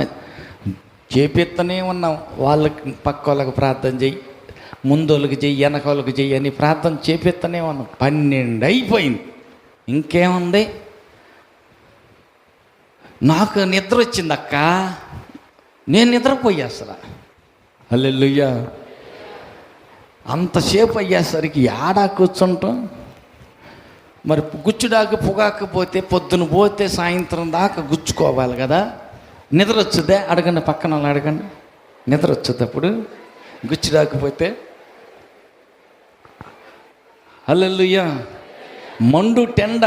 చేపిస్తూనే ఉన్నాం. వాళ్ళకి పక్క వాళ్ళకి ప్రార్థన చెయ్యి, ముందోళ్ళకి చెయ్యి, వెనకోళ్ళకి చెయ్యి అని ప్రార్థన చేపిస్తూనే ఉన్నాం. 12 అయిపోయింది. ఇంకేముంది? నాకు నిద్ర వచ్చింది అక్క, నేను నిద్రపోయా అసలు. హల్లెలూయా. అంతసేపు అయ్యేసరికి ఏడా కూర్చుంటాం? మరి గుచ్చుడాకి పొగాకపోతే పొద్దున పోతే సాయంత్రం దాకా గుచ్చుకోవాలి కదా. నిద్ర వచ్చుద్దే? అడగండి పక్కన వాళ్ళు అడగండి. నిద్ర వచ్చుద్ది అప్పుడు గుచ్చుడాకపోతే? హల్లెలూయా. మండు టెండ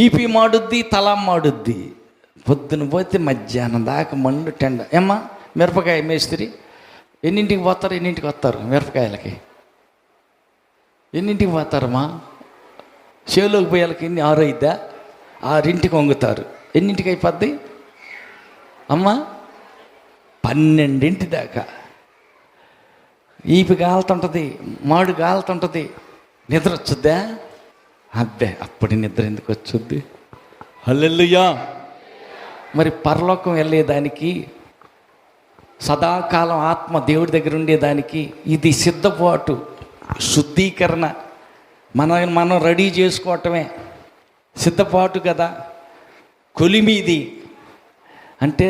ఈపి మాడుద్ది, తల మాడుద్ది. పొద్దున పోతే మధ్యాహ్నం దాకా మండు టెండ. ఏమ్మా మిరపకాయ మేస్త్రి ఎన్నింటికి పోతారు, ఎన్నింటికి వస్తారు మిరపకాయలకి? ఎన్నింటికి పోతారమ్మా? చేలోకి పోయాలకి 6 అయిద్దా? 6ంటికి వంగుతారు. ఎన్నింటికి అయిపోద్ది అమ్మా? 12 దాకా. ఈపి గాలుతుంటుంది, మాడు గాలుతుంటుంది. నిద్ర వచ్చుద్దా? అబ్బే, అప్పుడు నిద్ర ఎందుకు వచ్చుద్ది? హల్లెలూయా. మరి పరలోకం వెళ్ళేదానికి, సదాకాలం ఆత్మ దేవుడి దగ్గర ఉండేదానికి ఇది సిద్ధపాటు, శుద్ధీకరణ. మనం రెడీ చేసుకోవటమే సిద్ధపాటు కదా. కొలిమిది అంటే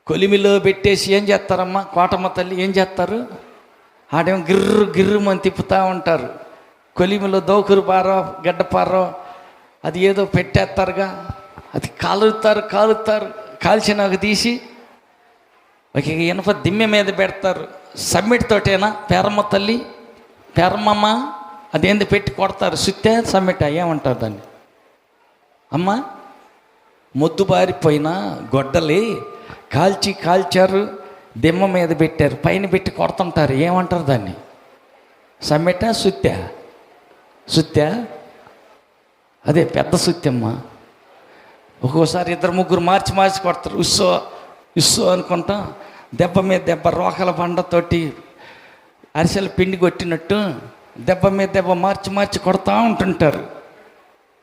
కొలిమిలో పెట్టేసి ఏం చేస్తారమ్మా? కోటమ్మ తల్లి ఏం చేస్తారు? ఆడేమో గిర్రు గిర్రుమని తిప్పుతూ ఉంటారు. కొలిమిలో దోకురు పారో గడ్డపారో అది ఏదో పెట్టేస్తారుగా, అది కాలుతారు. కాల్చినాక తీసి ఒక ఇనప దిమ్మె మీద పెడతారు. సమ్మిట్ తోటేనా పేరమ్మ తల్లి, పేరమ్మమ్మ అదేంది పెట్టి కొడతారు. సుత్తే సమ్మిట ఏమంటారు దాన్ని అమ్మ? మొద్దుబారిపోయిన గొడ్డలి కాల్చారు, దిమ్మ మీద పెట్టారు, పైన పెట్టి కొడుతుంటారు. ఏమంటారు దాన్ని? సమ్మిట, సుత్తే అదే పెద్ద సుత్తెమ్మ. ఒక్కోసారి 2-3 మార్చి కొడతారు. ఉస్సో అనుకుంటాం. దెబ్బ మీద దెబ్బ, రోకల బండతోటి అరిసెల పిండి కొట్టినట్టు దెబ్బ మీద దెబ్బ మార్చి కొడతా ఉంటుంటారు.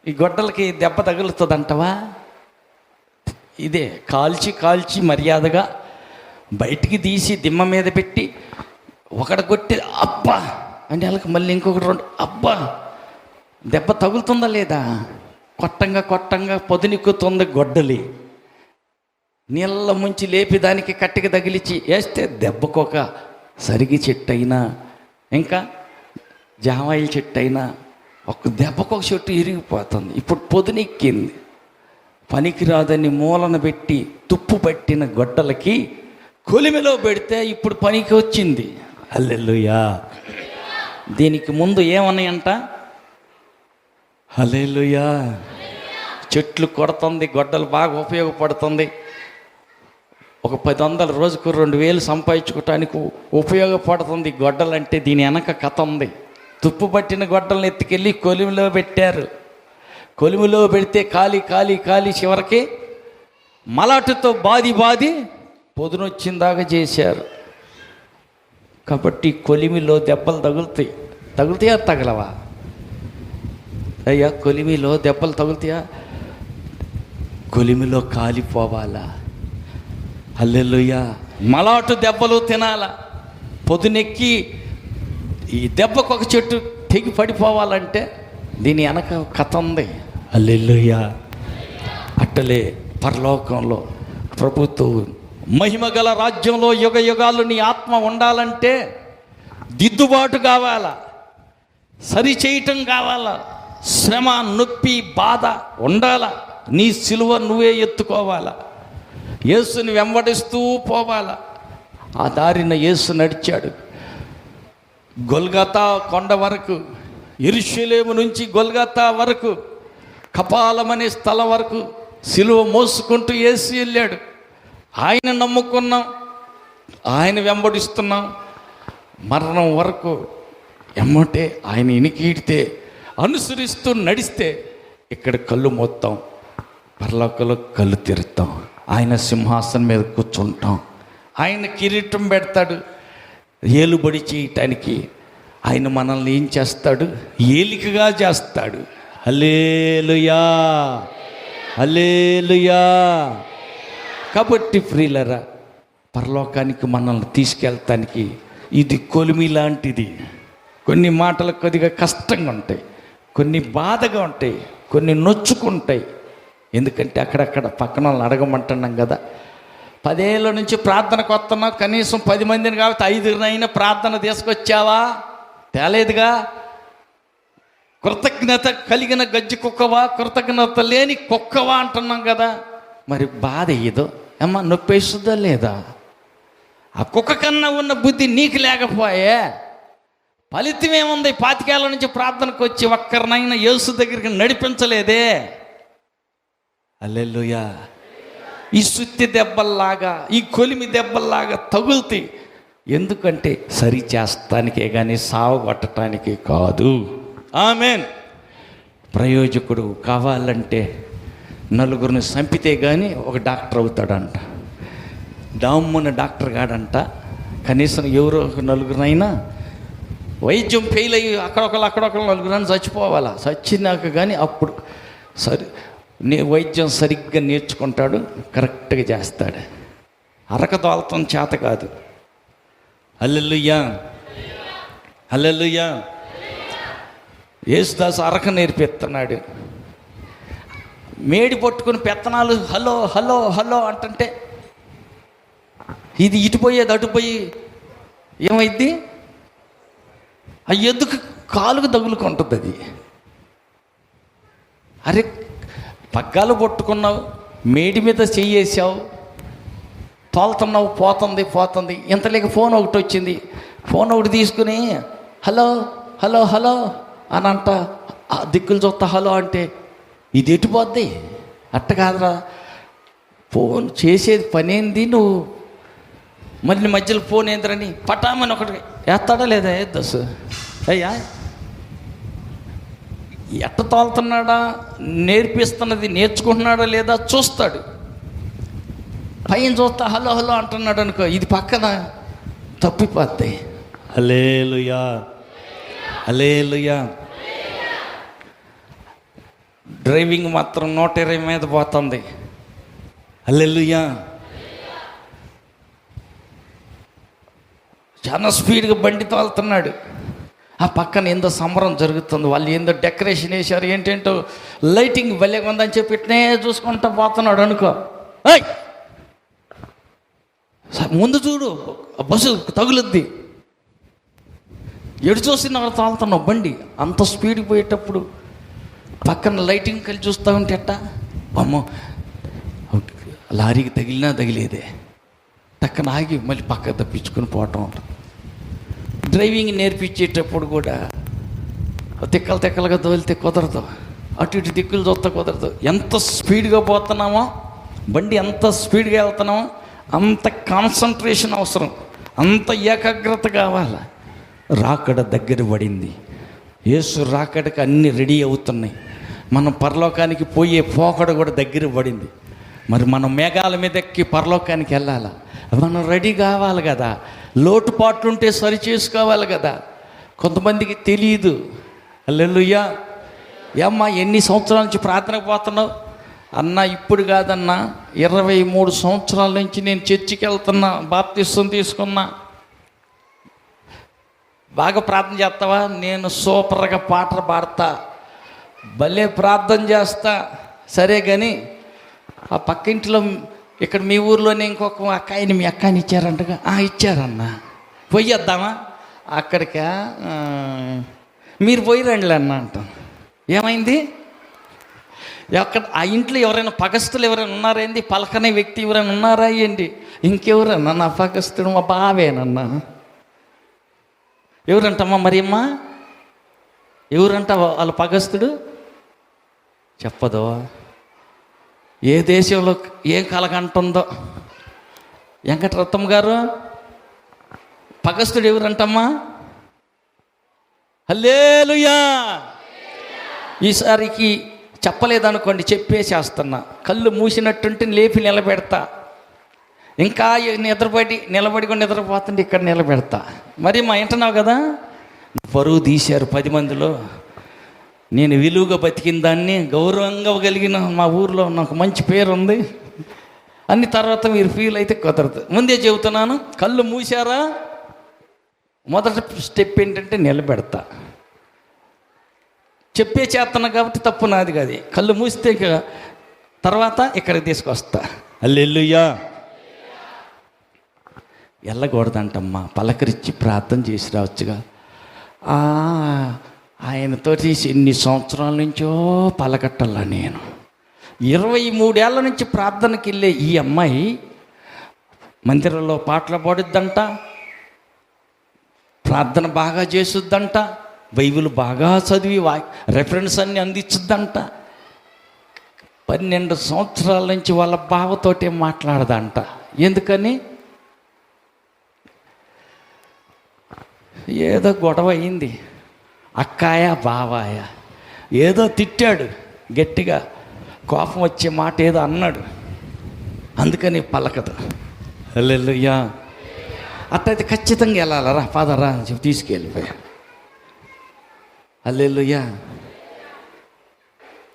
ఈ గొడ్డలకి దెబ్బ తగులుతుంది అంటవా? ఇదే కాల్చి మర్యాదగా బయటికి తీసి దిమ్మ మీద పెట్టి ఒకటి కొట్టి అబ్బా అంటే వాళ్ళకి మళ్ళీ ఇంకొకటి 2 అబ్బా. దెబ్బ తగులుతుందా లేదా? కొట్టంగా పొదునెక్కుతుంది గొడ్డలి. నీళ్ళ ముంచి లేపి దానికి కట్టికి తగిలిచి వేస్తే దెబ్బకొక సరిగి చెట్టు అయినా, ఇంకా జామాయిల చెట్టు అయినా ఒక దెబ్బకొక చెట్టు ఇరిగిపోతుంది. ఇప్పుడు పొదునెక్కింది, పనికిరాదని మూలన పెట్టి తుప్పు పట్టిన గొడ్డలకి కొలిమిలో పెడితే ఇప్పుడు పనికి వచ్చింది. హల్లెలూయా. దీనికి ముందు ఏమన్నాయంట? హల్లెలూయా. చెట్లు కొడుతుంది, గొడ్డలు బాగా ఉపయోగపడుతుంది. ఒక 10 రోజుకు 2000 సంపాదించుకోవటానికి ఉపయోగపడుతుంది గొడ్డలు అంటే. దీని వెనక కథ ఉంది. తుప్పు పట్టిన గొడ్డలను ఎత్తుకెళ్ళి కొలిమిలో పెట్టారు. కొలిమిలో పెడితే కాలి చివరికి మలాటుతో బాది పొదునొచ్చిందాకా చేశారు. కాబట్టి కొలిమిలో దెబ్బలు తగులుతాయా తగలవా? అయ్యా, కొలిమిలో దెబ్బలు తగులుతాయా? కొలిమిలో కాలిపోవాలా? హల్లెలూయా. మలాటు దెబ్బలు తినాలా? పొదునెక్కి ఈ దెబ్బకు ఒక చెట్టు తెగి పడిపోవాలంటే దీని వెనక కథ ఉంది. హల్లెలూయా. అట్టలే పరలోకంలో ప్రభుత్వం మహిమగల రాజ్యంలో యుగాలు నీ ఆత్మ ఉండాలంటే దిద్దుబాటు కావాలా, సరి చేయటం కావాలా, శ్రమ నొప్పి బాధ ఉండాలా. నీ సిలువ నువ్వే ఎత్తుకోవాలా, యేసుని వెంబడిస్తూ పోవాలా. ఆ దారిన యేసు నడిచాడు. గొల్గతా కొండ వరకు, యెరూషలేము నుంచి గొల్గతా వరకు, కపాలమనే స్థలం వరకు సిలువ మోసుకుంటూ యేసు వెళ్ళాడు. ఆయన నమ్ముకున్నాం, ఆయన వెంబడిస్తున్నాం. మరణం వరకు ఎమ్మటే ఆయన ఇనికీడితే అనుసరిస్తూ నడిస్తే ఇక్కడ కళ్ళు మొత్తం, పరలోకంలో కళ్ళు తెరుస్తాం. ఆయన సింహాసనం మీద కూర్చుంటాం. ఆయన కిరీటం పెడతాడు. ఏలుబడి చేయటానికి ఆయన మనల్ని ఏం చేస్తాడు? ఏలికగా చేస్తాడు. హల్లెలూయా, హల్లెలూయా. కాబట్టి ప్రియులారా, పరలోకానికి మనల్ని తీసుకెళ్తానికి ఇది కొలిమి లాంటిది. కొన్ని మాటలు కొద్దిగా కష్టంగా ఉంటాయి, కొన్ని బాధగా ఉంటాయి, కొన్ని నొచ్చుకుంటాయి. ఎందుకంటే అక్కడక్కడ పక్కన వాళ్ళని అడగమంటున్నాం కదా. 10 ఏళ్ళ నుంచి ప్రార్థనకు వస్తున్నావు, కనీసం 10 మందిని కాబట్టి 5 ప్రార్థన తీసుకొచ్చావా? తేలేదుగా. కృతజ్ఞత కలిగిన గజ్జి కుక్కవా, కృతజ్ఞత లేని కుక్కవా అంటున్నాం కదా. మరి బాధ ఏదో అమ్మ, నొప్పేస్తుందా లేదా? ఆ కుక్క కన్నా ఉన్న బుద్ధి నీకు లేకపోయే ఫలితం ఏముంది? 25 ఏళ్ళ నుంచి ప్రార్థనకు వచ్చి ఒక్కరినైనా యేసు దగ్గరికి నడిపించలేదే. హల్లెలూయా. ఈ సుత్తి దెబ్బల్లాగా, ఈ కొలిమి దెబ్బల్లాగా తగులుతాయి. ఎందుకంటే సరి చేస్తానికే కానీ సావగొట్టడానికి కాదు. ఆమేన్. ప్రయోజకుడు కావాలంటే నలుగురిని చంపితే కానీ ఒక డాక్టర్ అవుతాడంట. డామ్మున డాక్టర్ కాడంట, కనీసం ఎవరో నలుగురినైనా వైద్యం ఫెయిల్ అయ్యి అక్కడొకరు నలుగురైనా చచ్చిపోవాలా. చచ్చినాక కానీ అప్పుడు వైద్యం సరిగ్గా నేర్చుకుంటాడు, కరెక్ట్గా చేస్తాడు. అరక తోలతం చేత కాదు. హల్లెలూయా, హల్లెలూయా. యేసుదాసు అరక నేర్పిస్తున్నాడు. మేడి పట్టుకుని పెత్తనాలు హలో హలో హలో అంటుంటే ఇది ఇటుపోయేది అటుపోయి ఏమైద్ది? ఆ ఎద్దుకు కాలుకు తగులుకుంటుంది అది. అరే పగ్గాలు పట్టుకున్నావు, మేడి మీద చెయ్యేసావు, తోలుతున్నావు, పోతుంది. ఇంతలేక ఫోన్ ఒకటి వచ్చింది. ఫోన్ ఒకటి తీసుకుని హలో హలో హలో అని అంట, ఆ దిక్కులు చూస్తా హలో అంటే ఇది ఎటుపోద్ది? అట్ట కాదురా, ఫోన్ చేసేది పనేంది నువ్వు మళ్ళీ మధ్యలో ఫోన్ ఏంద్రని పటామని ఒకటి వేస్తాడా లేదా? దస్ అయ్యా ఎట్ట తోలుతున్నాడా, నేర్పిస్తున్నది నేర్చుకుంటున్నాడా లేదా చూస్తాడు. పైన చూస్తా హలో హలో అంటున్నాడు అనుకో, ఇది పక్కన తప్పిపోద్ది. హల్లెలూయా, హల్లెలూయా. డ్రైవింగ్ మాత్రం 120 మీద పోతుంది. హల్లెలూయా. చాలా స్పీడ్గా బండి తోలుతున్నాడు. ఆ పక్కన ఏందో సంబరం జరుగుతుంది, వాళ్ళు ఏందో డెకరేషన్ వేశారు, ఏంటంటో లైటింగ్ భలే ఉందని చెప్పి ఇట్నే చూసుకుంటా పోతున్నాడు అనుకో. ముందు చూడు, బస్సు తగులుద్ది. ఎడు చూసి నాకు తోలుతున్నావు బండి అంత స్పీడ్కి పోయేటప్పుడు పక్కన లైటింగ్ కలిసి చూస్తూ ఉంటే ఎట్ట అమ్మో లారీకి తగిలినా తగిలేదే, పక్కన ఆగి మళ్ళీ పక్క తప్పించుకొని పోవటం ఉంటుంది. డ్రైవింగ్ నేర్పించేటప్పుడు కూడా తెక్కలుగా తోలితే కుదరదు, అటు ఇటు దిక్కులు చూస్తా కుదరదు. ఎంత స్పీడ్గా పోతున్నామో, బండి ఎంత స్పీడ్గా వెళ్తున్నామో అంత కాన్సన్ట్రేషన్ అవసరం, అంత ఏకాగ్రత కావాలి. రాకడ దగ్గర పడింది. యేసు రాకడకి అన్నీ రెడీ అవుతున్నాయి. మనం పరలోకానికి పోయే పోకడ కూడా దగ్గర పడింది. మరి మనం మేఘాల మీద ఎక్కి పరలోకానికి వెళ్ళాలా, మనం రెడీ కావాలి కదా. లోటుపాట్లు ఉంటే సరి చేసుకోవాలి కదా. కొంతమందికి తెలియదు. హల్లెలూయా. ఏమ్మా ఎన్ని సంవత్సరాల నుంచి ప్రార్థనకు పోతున్నావు? అన్న ఇప్పుడు కాదన్నా 23 సంవత్సరాల నుంచి నేను చర్చికి వెళ్తున్నా, బాప్తిసం తీసుకున్నా. బాగా ప్రార్థన చేస్తావా? నేను సూపర్గా పాటలు పాడతా, భలే ప్రార్థన చేస్తా. సరే కానీ ఆ పక్కింటిలో ఇక్కడ మీ ఊర్లోనే ఇంకొక అక్కాయిని మీ అక్కాయిని ఇచ్చారంటగా. ఇచ్చారన్నా, పోయేద్దామా అక్కడికా? మీరు పోయి రండి అన్న అంటాం. ఏమైంది? ఎక్కడ ఆ ఇంట్లో ఎవరైనా పగస్తులు ఎవరైనా ఉన్నారేంది? పలకనే వ్యక్తి ఎవరైనా ఉన్నారా ఏంటి? ఇంకెవరన్నా? నా పగస్తుడు మా బావేనన్నా. ఎవరంటమ్మా మరి అమ్మా? ఎవరంట వాళ్ళ పగస్తుడు? చెప్పదు. ఏ దేశంలో ఏం కలగంటుందో. వెంకటరత్నం గారు పగస్తుడు ఎవరంటమ్మా? హల్లెలూయా. ఈసారికి చెప్పలేదనుకోండి, చెప్పేసేస్తున్నా. కళ్ళు మూసినట్టుంటే లేపి నిలబెడతా. ఇంకా నిలబడి కూడా నిద్రపోతుంటే ఇక్కడ నిలబెడతా. మరి మా ఇంటున్నావు కదా, పరువు తీశారు 10 మందిలో. నేను విలువగా బతికిన దాన్ని, గౌరవంగా కలిగిన మా ఊర్లో నాకు మంచి పేరు ఉంది అన్ని తర్వాత మీరు ఫీల్ అయితే కుదరదు. ముందే చెబుతున్నాను, కళ్ళు మూసారా, మొదటి స్టెప్ ఏంటంటే నిలబెడతా. చెప్పే చేస్తున్నా కాబట్టి తప్పు నాది కాదు. కళ్ళు మూస్తే తర్వాత ఇక్కడికి తీసుకొస్తా. హల్లెలూయా. వెళ్ళకూడదంటమ్మా, పలకరించి ప్రార్థన చేసి రావచ్చుగా. ఆయనతోటి ఎన్ని సంవత్సరాల నుంచో పలకట్టల్లా నేను. 23 ఏళ్ళ నుంచి ప్రార్థనకి వెళ్ళే ఈ అమ్మాయి మందిరంలో పాటలు పాడుద్దంట, ప్రార్థన బాగా చేసుద్దంట, బైబిల్ బాగా చదివి రెఫరెన్స్ అన్ని అందించుద్దంట. 12 సంవత్సరాల నుంచి వాళ్ళ బావతోటే మాట్లాడదంట. ఎందుకని? ఏదో గొడవ అయింది, అక్కాయ బావాయ ఏదో తిట్టాడు గట్టిగా, కోపం వచ్చే మాట ఏదో అన్నాడు, అందుకని పలకదు. హల్లెలూయా. అట్లయితే ఖచ్చితంగా వెళ్ళాలరా, పదరా అని చెప్పి తీసుకెళ్ళిపోయా. హల్లెలూయా.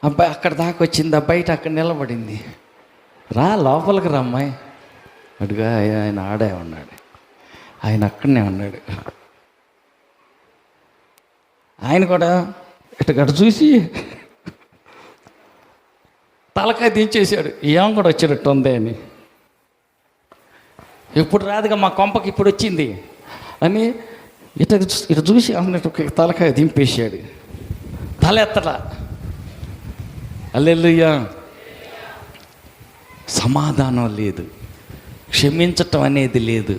అబ్బాయి అక్కడ దాకా వచ్చింది, బయట అక్కడ నిలబడింది. రా లోపలికి రా అమ్మాయి. అడుగా ఆయన ఆడే ఉన్నాడు, ఆయన అక్కడనే ఉన్నాడు. ఆయన కూడా ఇటు చూసి తలకాయ దించేశాడు, ఏం కూడా వచ్చినట్టు ఉంది అని. ఇప్పుడు రాదుగా మా కొంపకి ఇప్పుడు వచ్చింది అని ఇటు చూసి అన్నట్టు తలకాయ దింపేశాడు. తల ఎత్తట. హల్లెలూయా. సమాధానం లేదు, క్షమించటం అనేది లేదు,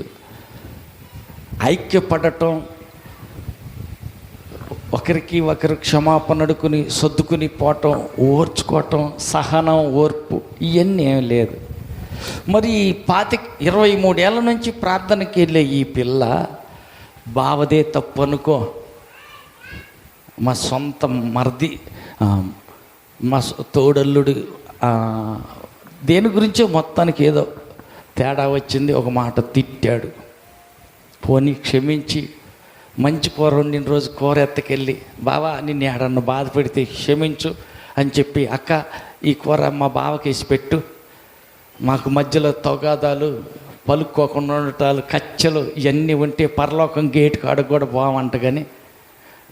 ఐక్యపడటం, ఒకరికి ఒకరు క్షమాపణ అడుకుని సర్దుకుని పోవటం, ఓర్చుకోవటం, సహనం, ఓర్పు ఇవన్నీ ఏం లేదు. మరి 23 ఏళ్ళ నుంచి ప్రార్థనకి వెళ్ళే ఈ పిల్ల బావదే తప్పు అనుకో, మా సొంత మరిది, మా తోడల్లుడు దేని గురించో మొత్తానికి ఏదో తేడా వచ్చింది, ఒక మాట తిట్టాడు. పోనీ క్షమించి మంచి కూర వండిన రోజు కూర ఎత్తకెళ్ళి, బావా నిన్ను ఏడన్నా బాధ పెడితే క్షమించు అని చెప్పి, అక్క ఈ కూర మా బావకి వేసి పెట్టు, మాకు మధ్యలో తగాదాలు, పలుక్కోకుండా ఉండటాలు, కచ్చలు ఇవన్నీ ఉంటే పరలోకం గేటు కాడ కూడా బావంట, కానీ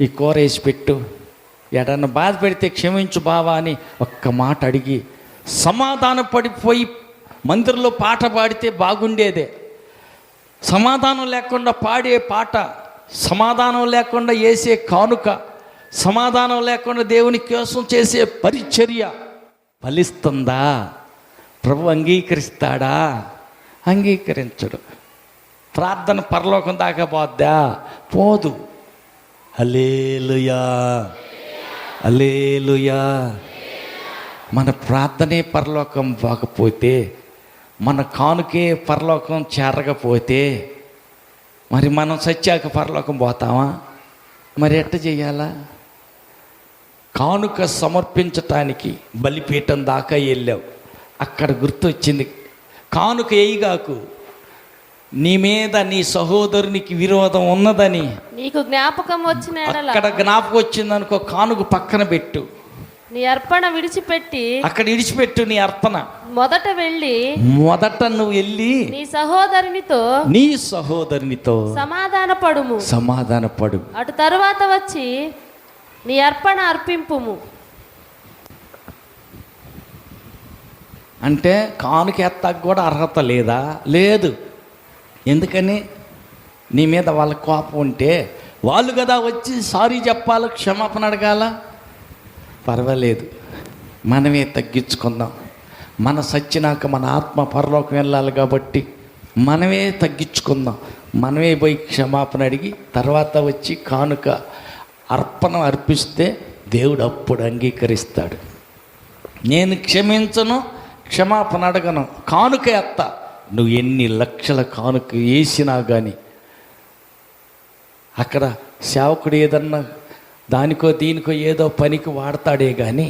ఈ కూర వేసి పెట్టు, ఎడన్నా బాధ పెడితే క్షమించు బావా అని ఒక్క మాట అడిగి సమాధాన పడిపోయి మందిరంలో పాట పాడితే బాగుండేదే. సమాధానం లేకుండా పాడే పాట, సమాధానం లేకుండా వేసే కానుక, సమాధానం లేకుండా దేవుని కోసం చేసే పరిచర్య ఫలిస్తుందా? ప్రభు అంగీకరిస్తాడా? అంగీకరించడు. ప్రార్థన పరలోకం దాకా పోద్దా? పోదు. హల్లెలూయా, హల్లెలూయా. మన ప్రార్థనే పరలోకం పోకపోతే, మన కానుకే పరలోకం చేరకపోతే, మరి మనం సత్యాక పరలోకం పోతామా? మరి ఎట్ట చేయాలా? కానుక సమర్పించటానికి బలిపీఠం దాకా వెళ్ళావు, అక్కడ గుర్తొచ్చింది, కానుక వేయిగాకు, నీ మీద నీ సహోదరునికి విరోధం ఉన్నదని నీకు జ్ఞాపకం వచ్చిన అక్కడ జ్ఞాపకం వచ్చిందనుకో, కానుక పక్కన పెట్టు, నీ అర్పణ విడిచిపెట్టి అక్కడ విడిచిపెట్టు నీ అర్పణ. మొదట నువ్వు వెళ్ళి నీ సహోదరునితో సమాధానపడు, అటు తరువాత వచ్చి నీ అర్పణ అర్పింపుము. అంటే కానుక ఎత్తాక కూడా అర్హత లేదా? లేదు. ఎందుకని? నీ మీద వాళ్ళ కోపం ఉంటే వాళ్ళు కదా వచ్చి సారీ చెప్పాలి, క్షమాపణ అడగాల. పర్వాలేదు, మనమే తగ్గించుకుందాం. మన సచ్చినాక మన ఆత్మ పరలోకం వెళ్ళాలి కాబట్టి మనమే తగ్గించుకుందాం. మనమే పోయి క్షమాపణ అడిగి తర్వాత వచ్చి కానుక అర్పణ అర్పిస్తే దేవుడు అప్పుడు అంగీకరిస్తాడు. నేను క్షమించను, క్షమాపణ అడగను, కానుక ఎత్తా. నువ్వు ఎన్ని లక్షల కానుక వేసినా కానీ అక్కడ సేవకుడు ఏదన్నా దానికో దీనికో ఏదో పనికి వాడతాడే కానీ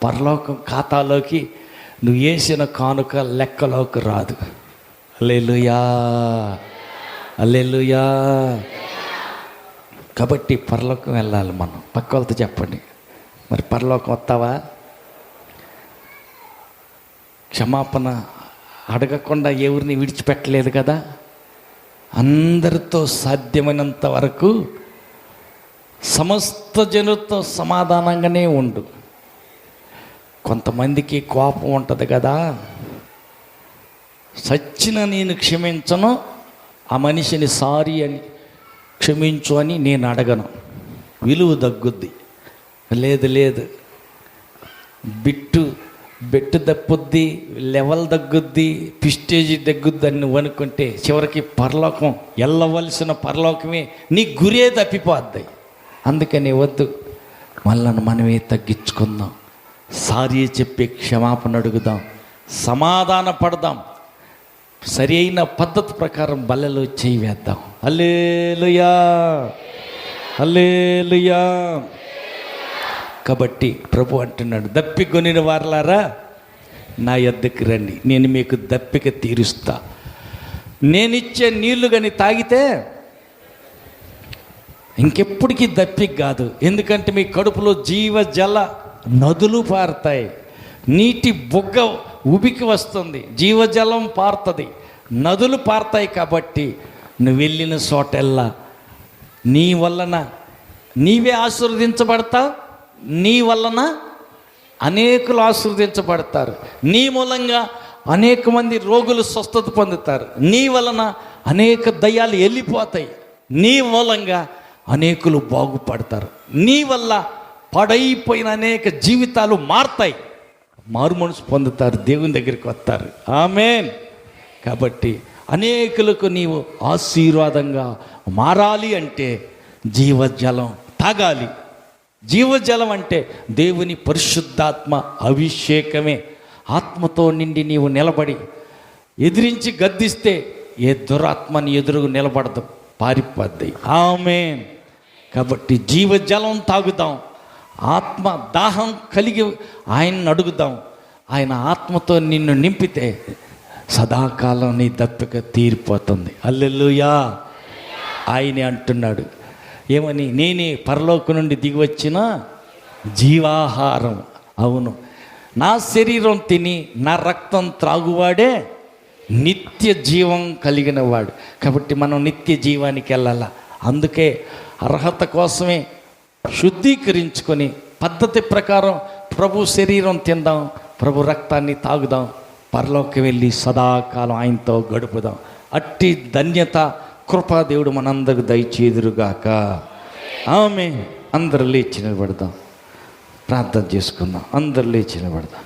పరలోకం ఖాతాలోకి నువ్వు వేసిన కానుక లెక్కలోకి రాదు. హల్లెలూయా, హల్లెలూయా. కాబట్టి పరలోకం వెళ్ళాలి మనం. పక్క వాళ్ళతో చెప్పండి, మరి పరలోకం వస్తావా? క్షమాపణ అడగకుండా ఎవరిని విడిచిపెట్టలేదు కదా. అందరితో సాధ్యమైనంత వరకు సమస్త జనులతో సమాధానంగానే ఉండు. కొంతమందికి కోపం ఉంటుంది కదా, సచ్చిన నేను క్షమించను, ఆ మనిషిని సారీ అని క్షమించు అని నేను అడగను, విలువ తగ్గుద్ది. లేదు, బెట్టు తప్పుద్ది, లెవెల్ తగ్గుద్ది, పిస్టేజీ తగ్గుద్ది అని నువ్వు అనుకుంటే చివరికి పరలోకం వెళ్ళవలసిన పరలోకమే నీ గురే తప్పిపోద్ది. అందుకని వద్దు, మళ్ళీ మనమే తగ్గించుకుందాం, సారీ చెప్పి క్షమాపణ అడుగుదాం, సమాధాన పడదాం, సరి అయిన పద్ధతి ప్రకారం బల్లెలో చేయి వేద్దాం. హల్లెలూయా, హల్లెలూయా. కాబట్టి ప్రభు అంటున్నాడు, దప్పికొనిన వారలారా నా యొద్దకు రండి, నేను మీకు దప్పిక తీరుస్తా. నేనిచ్చే నీళ్లు కానీ తాగితే ఇంకెప్పటికీ దప్పిక కాదు. ఎందుకంటే మీ కడుపులో జీవజల నదులు పారుతాయి, నీటి బుగ్గ ఉబికి వస్తుంది, జీవజలం పారుతుంది, నదులు పారుతాయి. కాబట్టి నువ్వు వెళ్ళిన చోటెల్లా నీ వలన నీవే ఆశీర్వదించబడతావు, నీ వలన అనేకులు ఆశీర్వదించబడతారు, నీ మూలంగా అనేక మంది రోగులు స్వస్థత పొందుతారు, నీ వలన అనేక దయ్యాలు వెళ్ళిపోతాయి, నీ మూలంగా అనేకులు బాగుపడతారు, నీ వల్ల పడైపోయిన అనేక జీవితాలు మారుతాయి, మారు మనసు పొందుతారు, దేవుని దగ్గరికి వస్తారు. ఆమేన్. కాబట్టి అనేకులకు నీవు ఆశీర్వాదంగా మారాలి అంటే జీవజలం తాగాలి. జీవజలం అంటే దేవుని పరిశుద్ధాత్మ అభిషేకమే. ఆత్మతో నిండి నీవు నిలబడి ఎదిరించి గద్దిస్తే ఏ దురాత్మని ఎదురుగు నిలబడదు, పారిపోద్ది. ఆమేన్. కాబట్టి జీవజలం తాగుదాం, ఆత్మ దాహం కలిగి ఆయన్ని అడుగుదాం. ఆయన ఆత్మతో నిన్ను నింపితే సదాకాలం నీ దప్పిక తీరిపోతుంది. హల్లెలూయా. ఆయనే అంటున్నాడు ఏమని, నేనే పరలోకం నుండి దిగి వచ్చిన జీవాహారం. అవును, నా శరీరం తిని నా రక్తం త్రాగువాడే నిత్య జీవం కలిగిన వాడు. కాబట్టి మనం నిత్య జీవానికి వెళ్ళాల. అందుకే అర్హత కోసమే శుద్ధీకరించుకొని పద్ధతి ప్రకారం ప్రభు శరీరం తిందాం, ప్రభు రక్తాన్ని తాగుదాం, పరలోకి వెళ్ళి సదాకాలం ఆయనతో గడుపుదాం. అట్టి ధన్యత కృపాదేవుడు మనందరికి దయచేదురుగాక. ఆమేన్. అందరూ లేచి నిలబడదాం, ప్రార్థన చేసుకుందాం. అందరూ లేచి నిలబడదాం.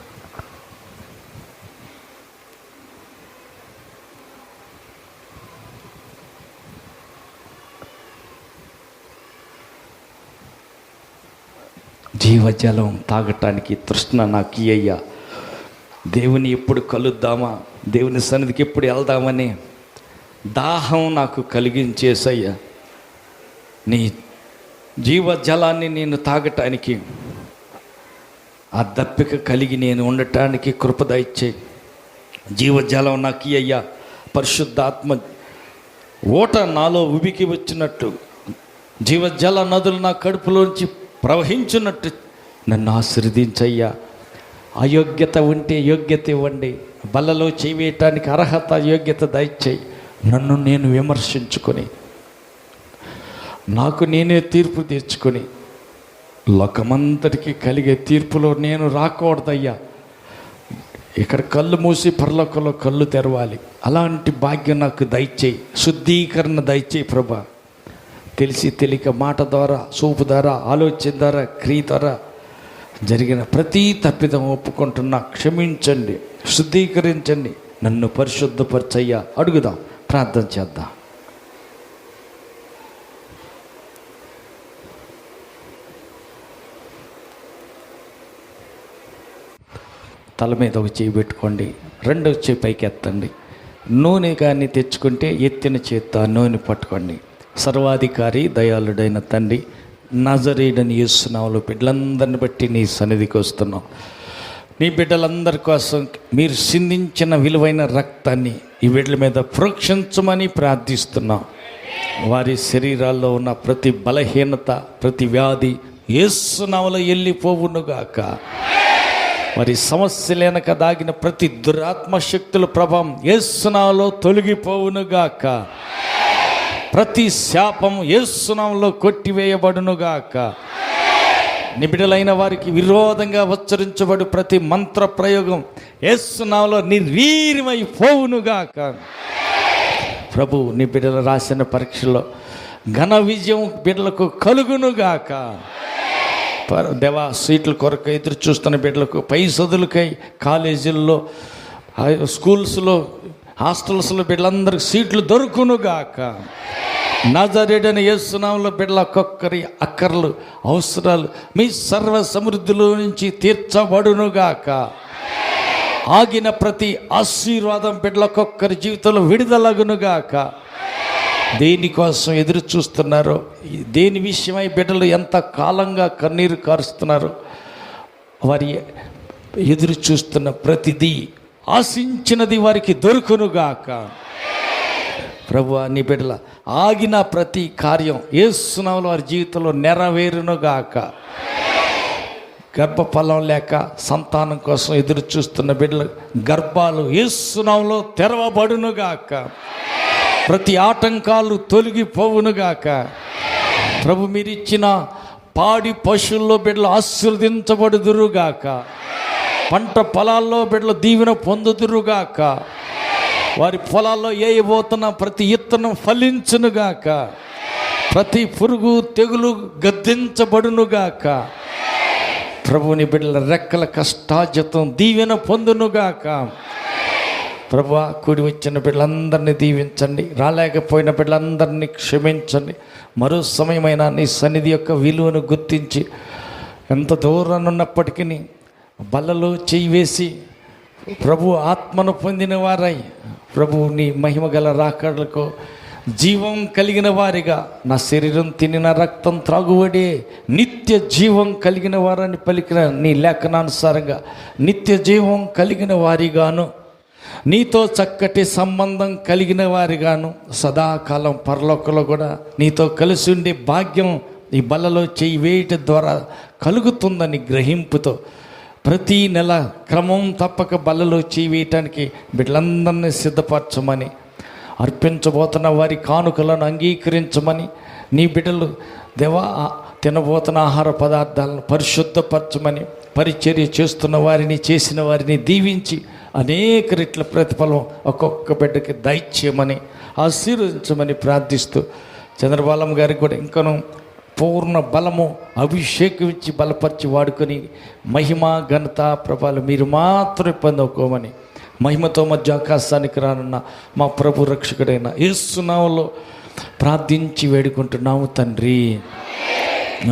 జీవజలం తాగటానికి తృష్ణ నాకు అయ్యా. దేవుని ఎప్పుడు కలుద్దామా, దేవుని సన్నిధికి ఎప్పుడు వెళ్దామని దాహం నాకు కలిగించేసయ్యా. నీ జీవజలాన్ని నేను తాగటానికి, ఆ దప్పిక కలిగి నేను ఉండటానికి కృప దయచేయి. జీవజలం నాకు అయ్యా. పరిశుద్ధాత్మ ఓట నాలో ఉబికి వచ్చినట్టు, జీవజల నదులు నా కడుపులోంచి ప్రవహించున్నట్టు నన్ను ఆశీర్వదించయ్యా. అయోగ్యత ఉంటే యోగ్యత ఇవ్వండి, బల్లలో చేయటానికి అర్హత యోగ్యత దయచేయి. నన్ను నేను విమర్శించుకొని నాకు నేనే తీర్పు తీర్చుకొని లోకమంతటికి కలిగే తీర్పులో నేను రాకూడదయ్యా. ఇక్కడ కళ్ళు మూసి పరలోకంలో కళ్ళు తెరవాలి. అలాంటి భాగ్యం నాకు దయచేయి, శుద్ధీకరణ దయచేయి ప్రభా. తెలిసి తెలియక మాట ద్వారా, చూపు ద్వారా, ఆలోచన ద్వారా, క్రియ ద్వారా జరిగిన ప్రతి తప్పిదం ఒప్పుకుంటున్నా, క్షమించండి, శుద్ధీకరించండి, నన్ను పరిశుద్ధపరచయ్యా. అడుగుదాం, ప్రార్థన చేద్దాం. తల మీద ఒక చేయి పెట్టుకోండి, రెండవ చేయి పైకి ఎత్తండి. నూనె కానీ తెచ్చుకుంటే ఎత్తిన చేత్తో నూనె పట్టుకోండి. సర్వాధికారి దయాళుడైన తండ్రి, నజరేయుడైన యేసు నామములో బిడ్డలందరిని బట్టి నీ సన్నిధికి వస్తున్నాం. నీ బిడ్డలందరి కోసం మీరు సిందించిన విలువైన రక్తాన్ని ఈ బిడ్డల మీద ప్రోక్షించమని ప్రార్థిస్తున్నాం. వారి శరీరాల్లో ఉన్న ప్రతి బలహీనత, ప్రతి వ్యాధి యేసు నామములో వెళ్ళిపోవునుగాక. మరి సమస్యలేనక దాగిన ప్రతి దురాత్మశక్తుల ప్రభావం యేసు నామములో తొలగిపోవునుగాక. ప్రతి శాపం యేసు నామములో కొట్టివేయబడునుగాక. నిబిడలైన వారికి విరోధంగా ఉచ్చరించబడు ప్రతి మంత్ర ప్రయోగం యేసు నామములో నిర్వీర్యమైపోవునుగాక. ప్రభు, నీ బిడ్డలు రాసిన పరీక్షలో ఘన విజయం బిడ్డలకు కలుగునుగాక. దేవా, సీట్ల కొరకు ఎదురు చూస్తున్న బిడ్డలకు, పై చదువులకై కాలేజీల్లో, స్కూల్స్లో, హాస్టల్స్లో బిడ్డలందరికీ సీట్లు దొరుకునుగాక. నజరేయుడైన యేసు నామములో బిడ్డల ఒక్కొక్కరి అక్కర్లు, అవసరాలు మీ సర్వ సమృద్ధిలో నుంచి తీర్చబడునుగాక. ఆగిన ప్రతి ఆశీర్వాదం బిడ్డల ఒక్కొక్కరి జీవితంలో విడుదలగునుగాక. దేనికోసం ఎదురు చూస్తున్నారో, దేని విషయమై బిడ్డలు ఎంత కాలంగా కన్నీరు కారుస్తున్నారో, వారి ఎదురు చూస్తున్న ప్రతిదీ ఆశించినది వారికి దొరుకునుగాక. ప్రభువా, నీ బిడ్డల ఆగిన ప్రతి కార్యం యేసు నామములో వారి జీవితంలో నెరవేరునుగాక. గర్భఫలం లేక సంతానం కోసం ఎదురు చూస్తున్న బిడ్డలు గర్భాలు యేసు నామములో తెరవబడునుగాక. ప్రతి ఆటంకాలు తొలగిపోవునుగాక. ప్రభు, మీరిచ్చిన పాడి పశువుల్లో బిడ్డలు ఆశీర్వదించబడుదురుగాక. పంట పొలాల్లో బిడ్డలు దీవెన పొందుదురుగాక. వారి పొలాల్లో వేయబోతున్న ప్రతి ఇత్తనం ఫలించునుగాక. ప్రతి పురుగు తెగులు గద్దించబడునుగాక. ప్రభుని బిడ్డల రెక్కల కష్టార్జితం దీవెన పొందునుగాక. ప్రభువా, కూడి వచ్చిన బిడ్డలందరినీ దీవించండి. రాలేకపోయిన బిడ్డలందరినీ క్షమించండి. మరో సమయమైన నీ సన్నిధి యొక్క విలువను గుర్తించి, ఎంత దూరాన్ని ఉన్నప్పటికీ బల్లలో చేయి వేసి ప్రభు ఆత్మను పొందిన వారై, ప్రభు నీ మహిమ గల రాకడలకు జీవం కలిగిన వారిగా, నా శరీరం తిని నా రక్తం త్రాగుబడే నిత్య జీవం కలిగిన వారని పలికిన నీ లేఖనానుసారంగా నిత్య జీవం కలిగిన వారిగాను, నీతో చక్కటి సంబంధం కలిగిన వారిగాను, సదాకాలం పరలోకంలో కూడా నీతో కలిసి ఉండే భాగ్యం ఈ బల్లలో చేయి వేయటం ద్వారా కలుగుతుందని గ్రహింపుతో ప్రతి నెల క్రమం తప్పక బల్లలో చేయి వేయటానికి బిడ్డలందరినీ సిద్ధపరచమని, అర్పించబోతున్న వారి కానుకలను అంగీకరించమని, నీ బిడ్డలు దేవా తినబోతున్న ఆహార పదార్థాలను పరిశుద్ధపరచమని, పరిచర్య చేస్తున్న వారిని, చేసిన వారిని దీవించి అనేక రెట్ల ప్రతిఫలం ఒక్కొక్క బిడ్డకి దయచేయమని, ఆశీర్వదించమని ప్రార్థిస్తూ, చంద్రబాలం గారికి కూడా ఇంకను పూర్ణ బలము అభిషేకించి బలపరిచి వాడుకొని మహిమ ఘనత ప్రభావాలు మీరు మాత్రమే పొందుకోమని, మహిమతో మధ్య ఆకాశానికి రానున్న మా ప్రభు రక్షకుడైన యేసు నామములో ప్రార్థించి వేడుకుంటున్నాము తండ్రి,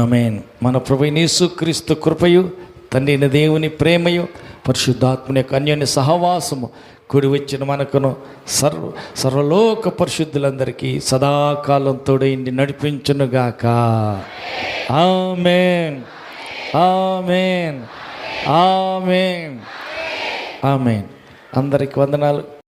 ఆమేన్. మన ప్రభు యేసుక్రీస్తు కృపయు, తండ్రి అయిన దేవుని ప్రేమయు, పరిశుద్ధాత్మని యొక్క అన్యోన్య సహవాసము కూడి వచ్చిన మనకును సర్వలోక పరిశుద్ధులందరికీ సదాకాలం తోడైండి నడిపించునుగాక. ఆమేన్, ఆమేన్, ఆమేన్, ఆమేన్. అందరికి వందనాలు.